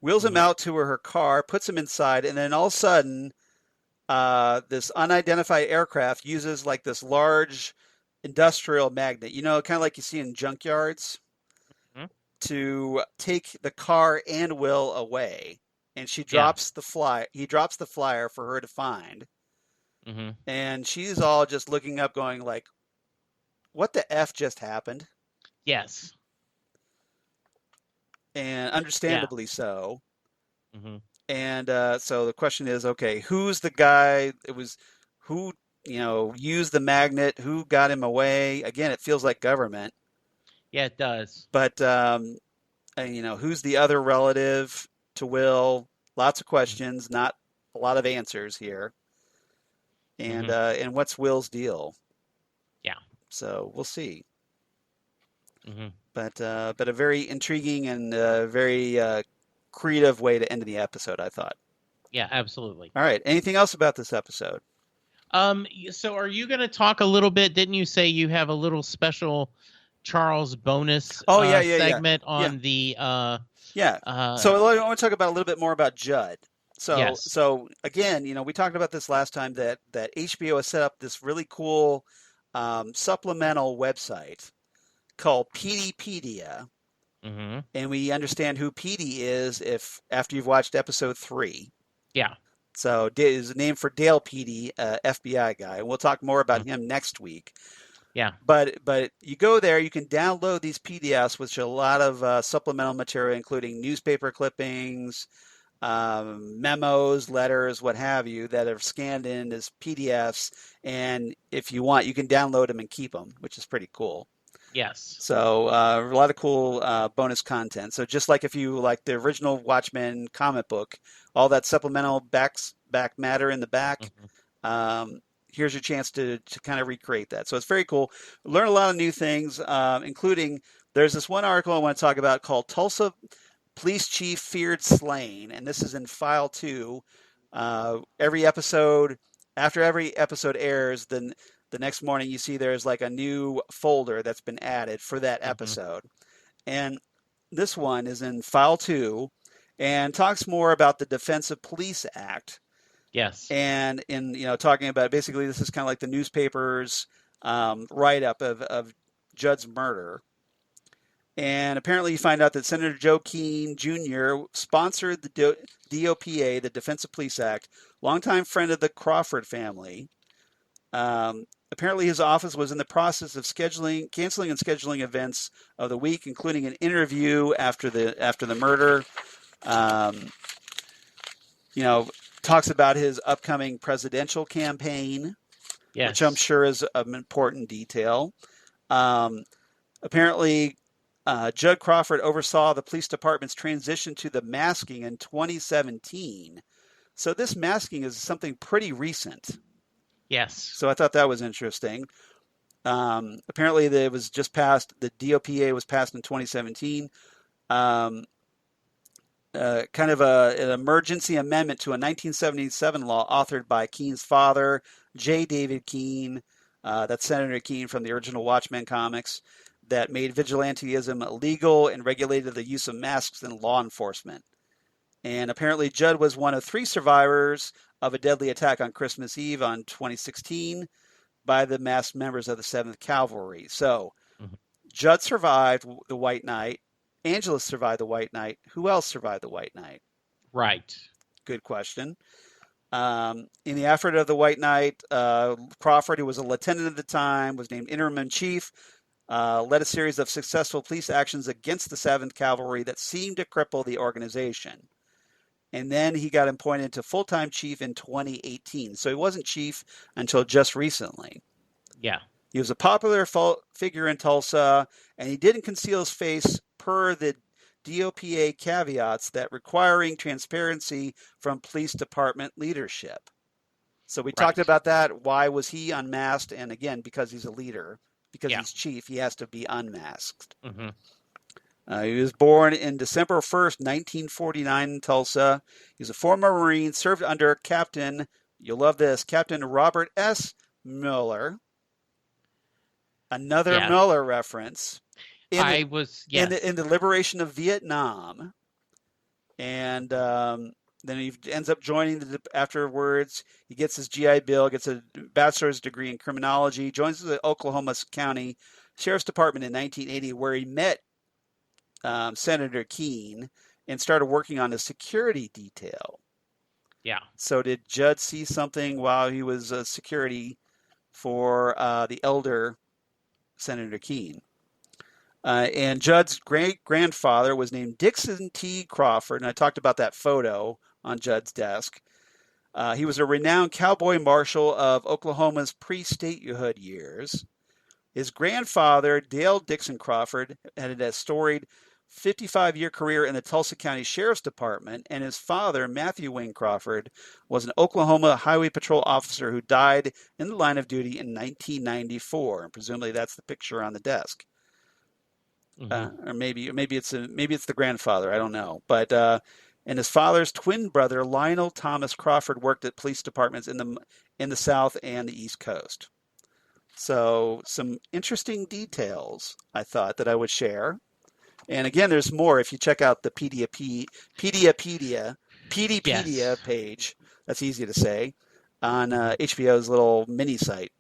wheels him out to her car, puts him inside, and then all of a sudden, this unidentified aircraft uses like this large industrial magnet, kind of like you see in junkyards, Mhm. to take the car and Will away. And she Yeah. drops the fly. He drops the flyer for her to find, Hmm. and she's all just looking up, going like, "What the f just happened?" Yes. And Yeah. understandably so. Hmm. And so the question is, okay, who's the guy? It was who, used the magnet? Who got him away? Again, it feels like government. Yeah, it does. But and, who's the other relative to Will? Lots of questions, not a lot of answers here. Hmm. And what's Will's deal? Yeah. So we'll see. Hmm. But a very intriguing and very creative way to end the episode, I thought. Yeah, absolutely. All right. Anything else about this episode? So are you going to talk a little bit? Didn't you say you have a little special Charles bonus Oh, yeah. segment Yeah. on the Yeah. uh So I want to talk about a little bit more about Judd. yes. So again, we talked about this last time that HBO has set up this really cool supplemental website called PDpedia, Hmm. and we understand who PD is if after you've watched episode 3. Yeah. So is a name for Dale PD, FBI guy, and we'll talk more about him next week. Yeah. But you go there, you can download these PDFs, which are a lot of supplemental material, including newspaper clippings, memos, letters, what have you, that are scanned in as PDFs. And if you want, you can download them and keep them, which is pretty cool. Yes. So a lot of cool bonus content. So just like if you like the original Watchmen comic book, all that supplemental back matter in the back, here's your chance to kind of recreate that. So it's very cool. Learn a lot of new things, including there's this one article I want to talk about called Tulsa Police Chief Feared Slain, and this is in file 2. Every episode, after every episode airs, then the next morning you see there's like a new folder that's been added for that episode. And this one is in file 2 and talks more about the Defensive Police Act. Yes. And in talking about basically this is kind of like the newspaper's write-up of Judd's murder. And apparently you find out that Senator Joe Keene Jr. sponsored the DOPA, the Defensive Police Act, longtime friend of the Crawford family. Apparently his office was in the process of canceling and scheduling events of the week, including an interview after the murder. Talks about his upcoming presidential campaign, which I'm sure is an important detail. Apparently, Judd Crawford oversaw the police department's transition to the masking in 2017. So this masking is something pretty recent. Yes. So I thought that was interesting. Apparently, it was just passed. The DOPA was passed in 2017. Kind of an emergency amendment to a 1977 law authored by Keene's father, J. David Keene. That's Senator Keene from the original Watchmen comics, that made vigilantism illegal and regulated the use of masks in law enforcement. And apparently Judd was one of 3 survivors of a deadly attack on Christmas Eve on 2016 by the masked members of the 7th Cavalry. So Judd survived the White Night. Angela survived the White Night. Who else survived the White Night? Right. Good question. In the effort of the White Night, Crawford, who was a lieutenant at the time, was named interim in chief, led a series of successful police actions against the 7th Cavalry that seemed to cripple the organization. And then he got appointed to full-time chief in 2018. So he wasn't chief until just recently. Yeah. He was a popular figure in Tulsa, and he didn't conceal his face per the DOPA caveats that requiring transparency from police department leadership. So we talked about that. Why was he unmasked? And again, because he's a leader, because he's chief, he has to be unmasked. He was born in December 1st, 1949 in Tulsa. He was a former Marine, served under Captain, you'll love this, Captain Robert S. Miller. Another Miller reference. In the liberation of Vietnam. and then he ends up joining afterwards. He gets his GI Bill, gets a bachelor's degree in criminology, joins the Oklahoma County Sheriff's Department in 1980, where he met Senator Keene and started working on a security detail. Yeah. So did Judd see something while he was security for the elder Senator Keene? And Judd's great-grandfather was named Dixon T. Crawford, and I talked about that photo on Judd's desk. He was a renowned cowboy marshal of Oklahoma's pre-statehood years. His grandfather, Dale Dixon Crawford, had a storied 55-year career in the Tulsa County Sheriff's Department, and his father, Matthew Wayne Crawford, was an Oklahoma Highway Patrol officer who died in the line of duty in 1994. And presumably that's the picture on the desk. Or maybe it's the grandfather. I don't know. But and his father's twin brother, Lionel Thomas Crawford, worked at police departments in the South and the East Coast. So some interesting details I thought that I would share. And again, there's more if you check out the Pediapedia page. That's easy to say on HBO's little mini site.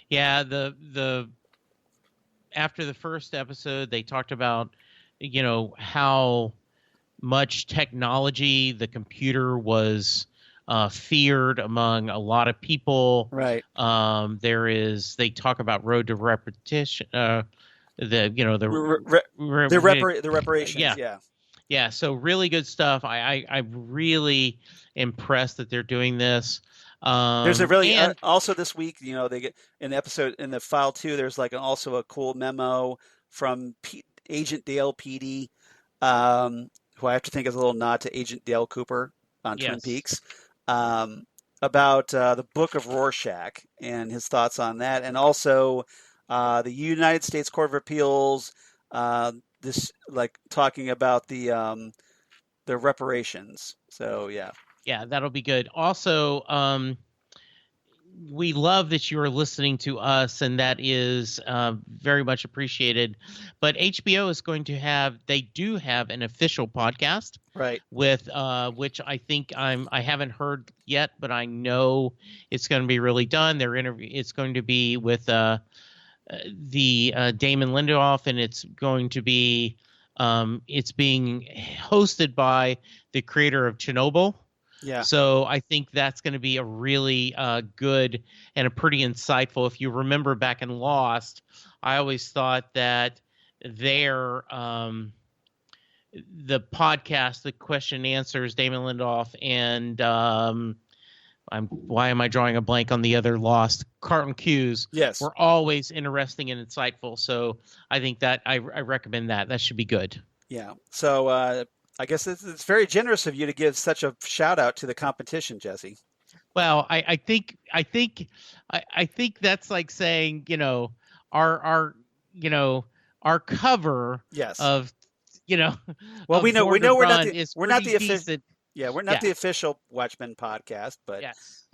Yeah, the after the first episode, they talked about, how much technology, the computer was feared among a lot of people. Right. They talk about road to repetition. The reparations. Yeah. So really good stuff. I'm really impressed that they're doing this. There's a really also this week, they get in the episode in the file too. There's also a cool memo from Agent Dale Peedy, who I have to think is a little nod to Agent Dale Cooper on Twin Peaks, about the Book of Rorschach and his thoughts on that, and also the United States Court of Appeals. Talking about the reparations. So yeah. Yeah, that'll be good. Also, we love that you are listening to us, and that is very much appreciated. But HBO is going to they do have an official podcast, right? With which I think I haven't heard yet, but I know it's going to be really done. It's going to be with the Damon Lindelof, and it's going to be it's being hosted by the creator of Chernobyl. Yeah. So I think that's going to be a really good and a pretty insightful. If you remember back in Lost, I always thought that the podcast, the question and answers, Damon Lindelof and why am I drawing a blank on the other Lost? Carlton Cuse. Yes. Were always interesting and insightful. So I think that I recommend that. That should be good. Yeah. So I guess it's very generous of you to give such a shout out to the competition, Jesse. Well, I think that's like saying, our cover yes. of, well, we know we're not the official. Yeah, we're not the official Watchmen podcast, but yes.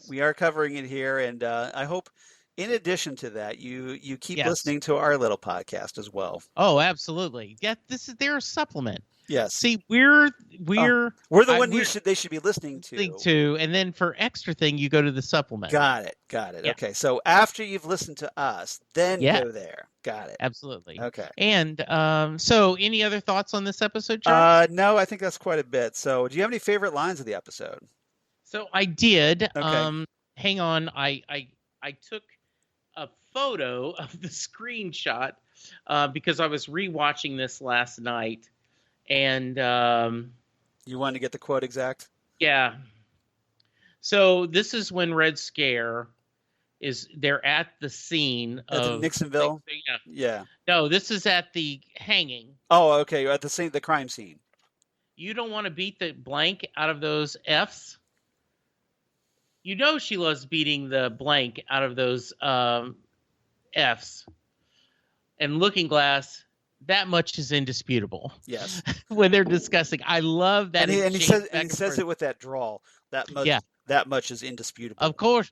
We are covering it here, and I hope, in addition to that, you keep listening to our little podcast as well. Oh, absolutely. Yeah, they're a supplement. Yes. See, we're the one they should be listening to. And then for extra thing, you go to the supplement. Got it. Yeah. Okay. So after you've listened to us, then go there. Got it. Absolutely. Okay. And so any other thoughts on this episode, Charles? No, I think that's quite a bit. So do you have any favorite lines of the episode? So I did. Okay. Hang on. I took a photo of the screenshot because I was rewatching this last night. And you wanted to get the quote exact? Yeah. So this is when Red Scare they're at the scene of Nixonville. Yeah. No, this is at the hanging. Oh, okay. At the crime scene. You don't want to beat the blank out of those F's. She loves beating the blank out of those F's. And Looking Glass. That much is indisputable. Yes. When they're discussing, I love that. And he says it with that drawl. That much is indisputable. Of course,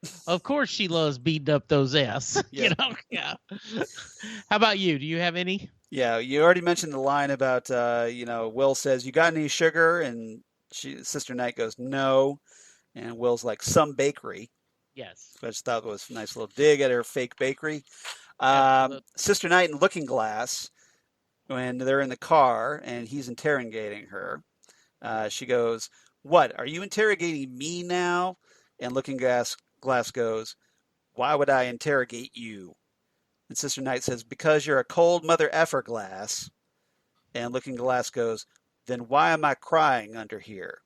she loves beating up those ass. Yeah. Yeah. How about you? Do you have any? Yeah, you already mentioned the line about Will says, "You got any sugar?" And Sister Knight goes, "No." And Will's like, "Some bakery," Yes, which I thought was a nice little dig at her fake bakery. absolutely. Sister Knight and Looking Glass, when they're in the car and he's interrogating her, she goes, "What? Are you interrogating me now?" And Glass goes, "Why would I interrogate you?" And Sister Knight says, "Because you're a cold mother effer, Glass." And Looking Glass goes, "Then why am I crying under here?"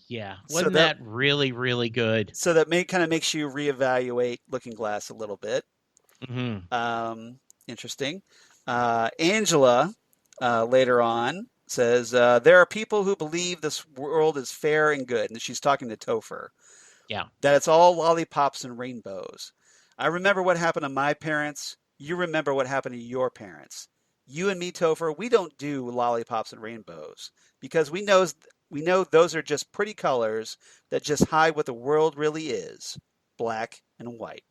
Yeah, So wasn't that that really, really good? kind of makes you reevaluate Looking Glass a little bit. Hmm. Interesting. Angela later on says, "There are people who believe this world is fair and good," and she's talking to Topher, Yeah. "that it's all lollipops and rainbows. I remember what happened to my parents. You remember what happened to your parents. You and me, Topher, we don't do lollipops and rainbows because we know those are just pretty colors that just hide what the world really is, black and white."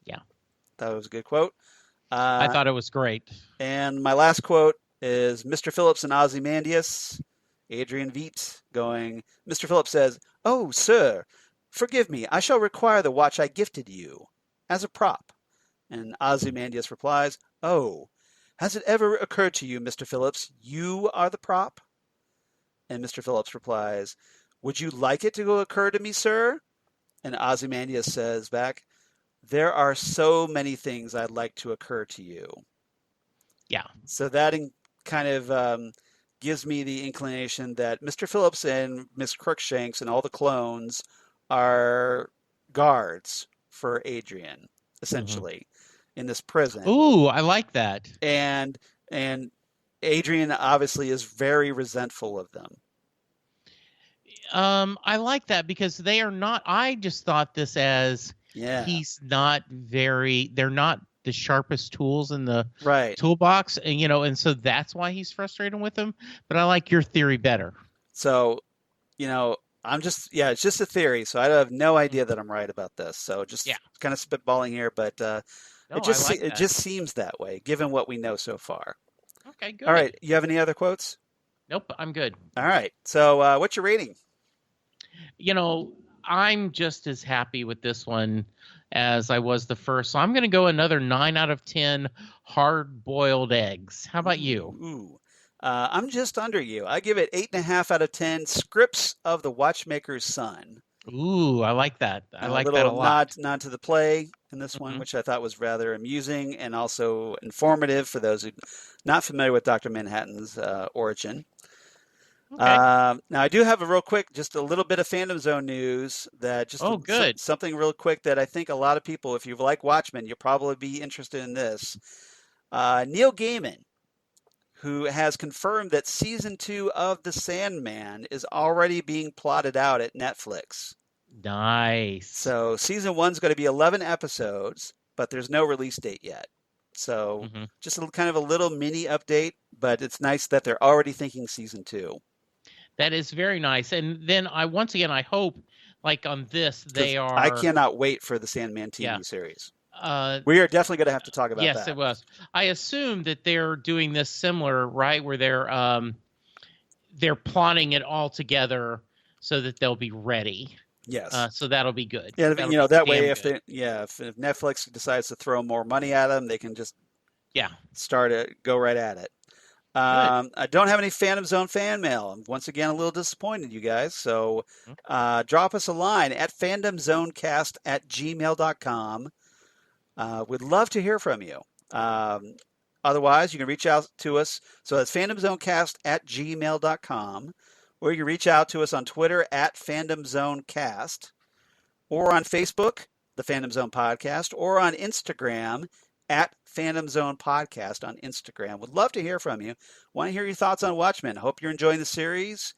Yeah. That was a good quote. I Uh, thought it was great. and my last quote is Mr. Phillips and Ozymandias, Adrian Veidt going, Mr. Phillips says, "Oh, sir, forgive me. I shall require the watch I gifted you as a prop." And Ozymandias replies, "Oh, has it ever occurred to you, Mr. Phillips, you are the prop?" And Mr. Phillips replies, "Would you like it to occur to me, sir?" And Ozymandias says back, "There are so many things I'd like to occur to you." Yeah. So that kind of gives me the inclination that Mr. Phillips and Miss Crookshanks and all the clones are guards for Adrian, Hmm. essentially, in this prison. Ooh, I like that. And and Adrian obviously is very resentful of them. I like that because they are not. I just thought this as Yeah, they're not the sharpest tools in the right. toolbox, and and so that's why he's frustrated with them. But I like your theory better. So, I'm just, yeah, it's just a theory. So I have no Mm. idea that I'm right about this. So Yeah. just kind of spitballing here, but No, I like it that. just seems that way, given what we know so far. Okay, All right, good. you have any other quotes? Nope, I'm good. All right. So what's your rating? You know, I'm just as happy with this one as I was the first. So I'm going to go another 9 out of 10 hard boiled eggs. How about you? Ooh. I'm just under you. I give it 8.5 out of 10 scripts of the Watchmaker's Son. Ooh, I like that. I A like that little a lot. nod to the play in this one, Hmm. which I thought was rather amusing and also informative for those who not familiar with Dr. Manhattan's origin. Okay. Now, I do have a real quick, just a little bit of Fandom Zone news that Oh, good. something real quick that I think a lot of people, if you like Watchmen, you'll probably be interested in this. Neil Gaiman, who has confirmed that season 2 of The Sandman is already being plotted out at Netflix. Nice. So season 1's going to be 11 episodes, but there's no release date yet. So Hmm. just kind of a little mini update, but it's nice that they're already thinking season 2. That is very nice. And then once again, I hope like on this, Because they I are, cannot wait for the Sandman yeah. TV series. Uh, We are definitely going to have to talk about yes, that. it was. I assume that they're doing this similar, right? Where they're plotting it all together so that they'll be ready. Yes. So that'll be good. Yeah, That'll be that way, damn good. if Netflix decides to throw more money at them, they can just Yeah, go right at it. good. I don't have any Phantom Zone fan mail. I'm once again a little disappointed, you guys. So Mm. drop us a line at fandomzonecast@gmail.com. We'd love to hear from you. Otherwise, you can reach out to us. So that's fandomzonecast@gmail.com, or you can reach out to us on Twitter at fandomzonecast, or on Facebook, the Phantom Zone Podcast, or on Instagram at Phantom Zone Podcast on Instagram. Would love to hear from you. Want to hear your thoughts on Watchmen. Hope you're enjoying the series,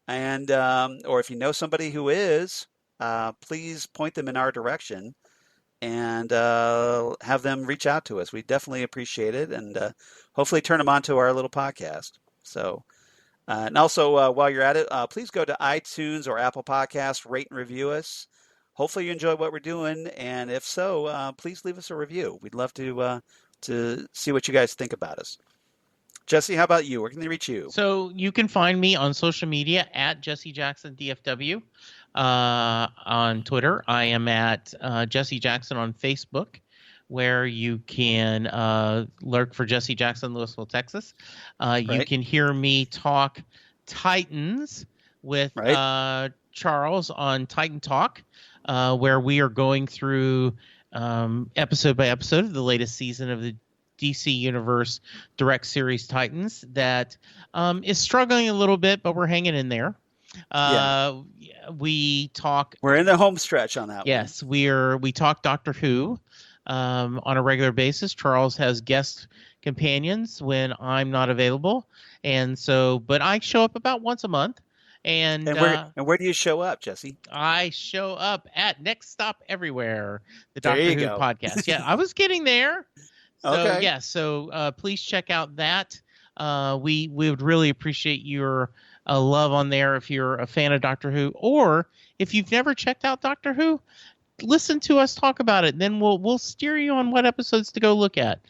and or if you know somebody who is, please point them in our direction and have them reach out to us. We definitely appreciate it, and hopefully turn them onto our little podcast. So. And also, while you're at it, please go to iTunes or Apple Podcasts, rate and review us. Hopefully, you enjoy what we're doing, and if so, please leave us a review. We'd love to to see what you guys think about us. Jesse, how about you? Where can they reach you? So you can find me on social media at Jesse Jackson DFW on Twitter. I am at Jesse Jackson on Facebook, where you can lurk for Jesse Jackson, Louisville, Texas. You can hear me talk Titans with Charles on Titan Talk, where we are going through episode by episode of the latest season of the DC Universe Direct Series Titans that is struggling a little bit, but we're hanging in there. We talk. We're in the home stretch on that one. Yes, we talk Doctor Who on a regular basis. Charles has guest companions when I'm not available, and so, but I show up about once a month. And where do you show up, Jesse? I show up at Next Stop Everywhere, the Doctor Who podcast. Yeah, I was getting there. So, okay. So please check out that. We would really appreciate your love on there if you're a fan of Doctor Who, or if you've never checked out Doctor Who, listen to us talk about it. Then we'll steer you on what episodes to go look at.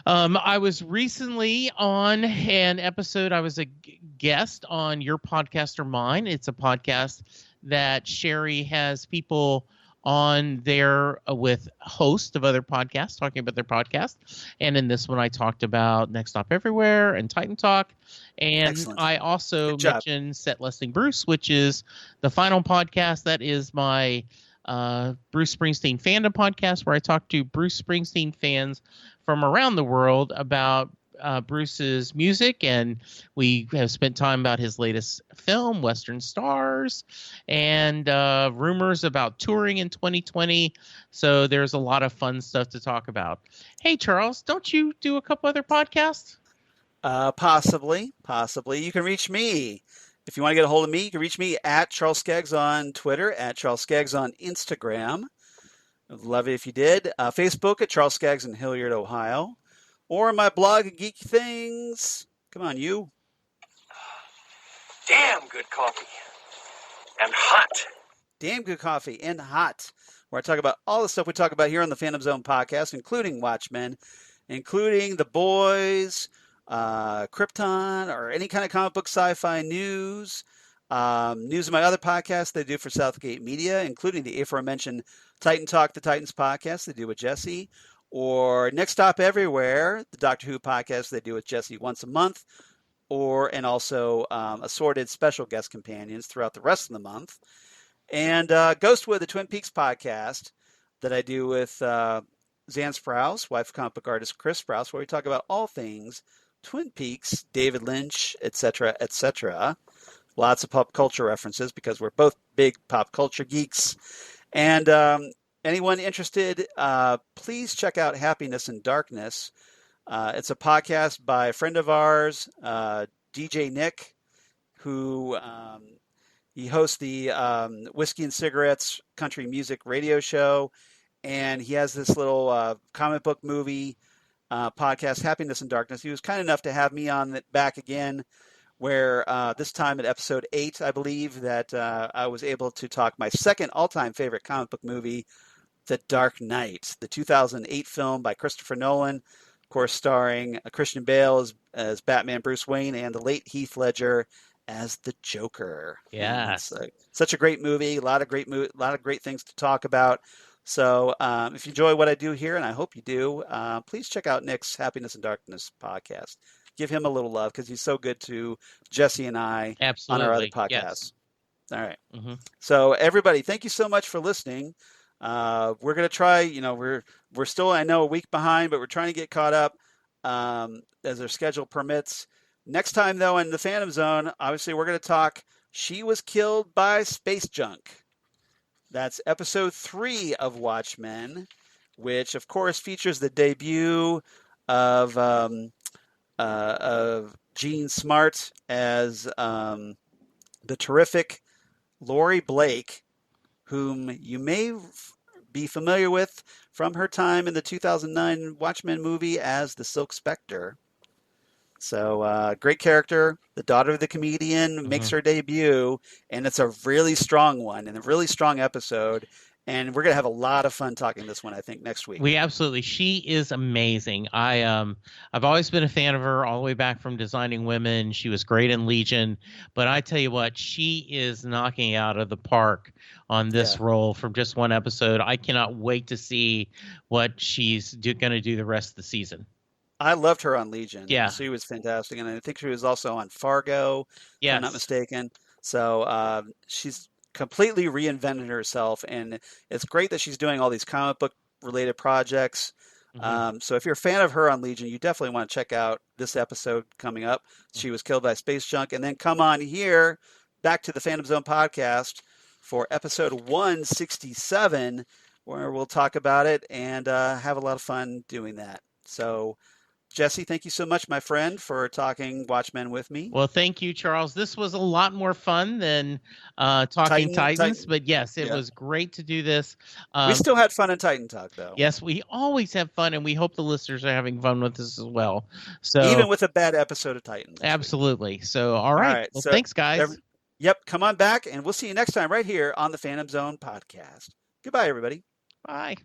I was recently on an episode. I was a guest on Your Podcast or Mine. It's a podcast that Sherry has people on there with hosts of other podcasts talking about their podcast. And in this one, I talked about Next Stop Everywhere and Titan Talk. And excellent. I also mentioned Set Listing Bruce, which is the final podcast. That is my Bruce Springsteen fandom podcast, where I talk to Bruce Springsteen fans from around the world about Bruce's music, and we have spent time about his latest film, Western Stars, and rumors about touring in 2020. So there's a lot of fun stuff to talk about. Hey, Charles, don't you do a couple other podcasts? Possibly. You can reach me. If you want to get a hold of me, you can reach me at Charles Skaggs on Twitter, at Charles Skaggs on Instagram. I'd love it if you did. Facebook at Charles Skaggs in Hilliard, Ohio. Or my blog, Geek Things. Come on, you. Damn good coffee. And hot. Damn good coffee and hot. Where I talk about all the stuff we talk about here on the Phantom Zone podcast, including Watchmen, including The Boys, Krypton, or any kind of comic book sci-fi news. News of my other podcasts they do for Southgate Media, including the aforementioned Titan Talk, the Titans podcast they do with Jesse. Or Next Stop Everywhere, the Doctor Who podcast they do with Jesse once a month, and also assorted special guest companions throughout the rest of the month. And Ghostwood, the Twin Peaks podcast that I do with Zan Sprouse, wife of comic book artist Chris Sprouse, where we talk about all things Twin Peaks, David Lynch, etc., etc. Lots of pop culture references because we're both big pop culture geeks. And anyone interested, please check out Happiness in Darkness. It's a podcast by a friend of ours, DJ Nick, who he hosts the Whiskey and Cigarettes country music radio show. And he has this little comic book movie podcast, Happiness in Darkness. He was kind enough to have me on it back again, where this time at episode 8, I believe, that I was able to talk my second all-time favorite comic book movie, The Dark Knight, the 2008 film by Christopher Nolan, of course, starring Christian Bale as Batman Bruce Wayne and the late Heath Ledger as the Joker. Yeah, such a great movie. A lot of great things to talk about. So if you enjoy what I do here, and I hope you do, please check out Nick's Happiness in Darkness podcast. Give him a little love because he's so good to Jesse and I on our other podcasts. Yes. All right. Mm-hmm. So everybody, thank you so much for listening. We're going to try, we're still, I know, a week behind, but we're trying to get caught up as our schedule permits. Next time, though, in the Phantom Zone, obviously we're going to talk She Was Killed by Space Junk. That's episode 3 of Watchmen, which, of course, features the debut of Gene Smart as the terrific Laurie Blake, whom you may be familiar with from her time in the 2009 Watchmen movie as the Silk Spectre. So great character. The daughter of the comedian makes her debut, and it's a really strong one and a really strong episode. And we're going to have a lot of fun talking this one, I think, next week. She is amazing. I've always been a fan of her all the way back from Designing Women. She was great in Legion, but I tell you what, she is knocking out of the park on this role from just one episode. I cannot wait to see what she's going to do the rest of the season. I loved her on Legion. Yeah. She was fantastic. And I think she was also on Fargo, if I'm not mistaken. So she's completely reinvented herself, and it's great that she's doing all these comic book related projects. So if you're a fan of her on Legion, you definitely want to check out this episode coming up. She was killed by space junk, and then come on here back to the Phantom Zone podcast for episode 167, where we'll talk about it and have a lot of fun doing that. So Jesse, thank you so much, my friend, for talking Watchmen with me. Well, thank you, Charles. This was a lot more fun than talking Titans, but yes, it was great to do this. We still had fun in Titan Talk, though. Yes, we always have fun, and we hope the listeners are having fun with this as well. So even with a bad episode of Titans. Absolutely. So, all right. Well, so, thanks, guys. Come on back, and we'll see you next time right here on the Phantom Zone podcast. Goodbye, everybody. Bye.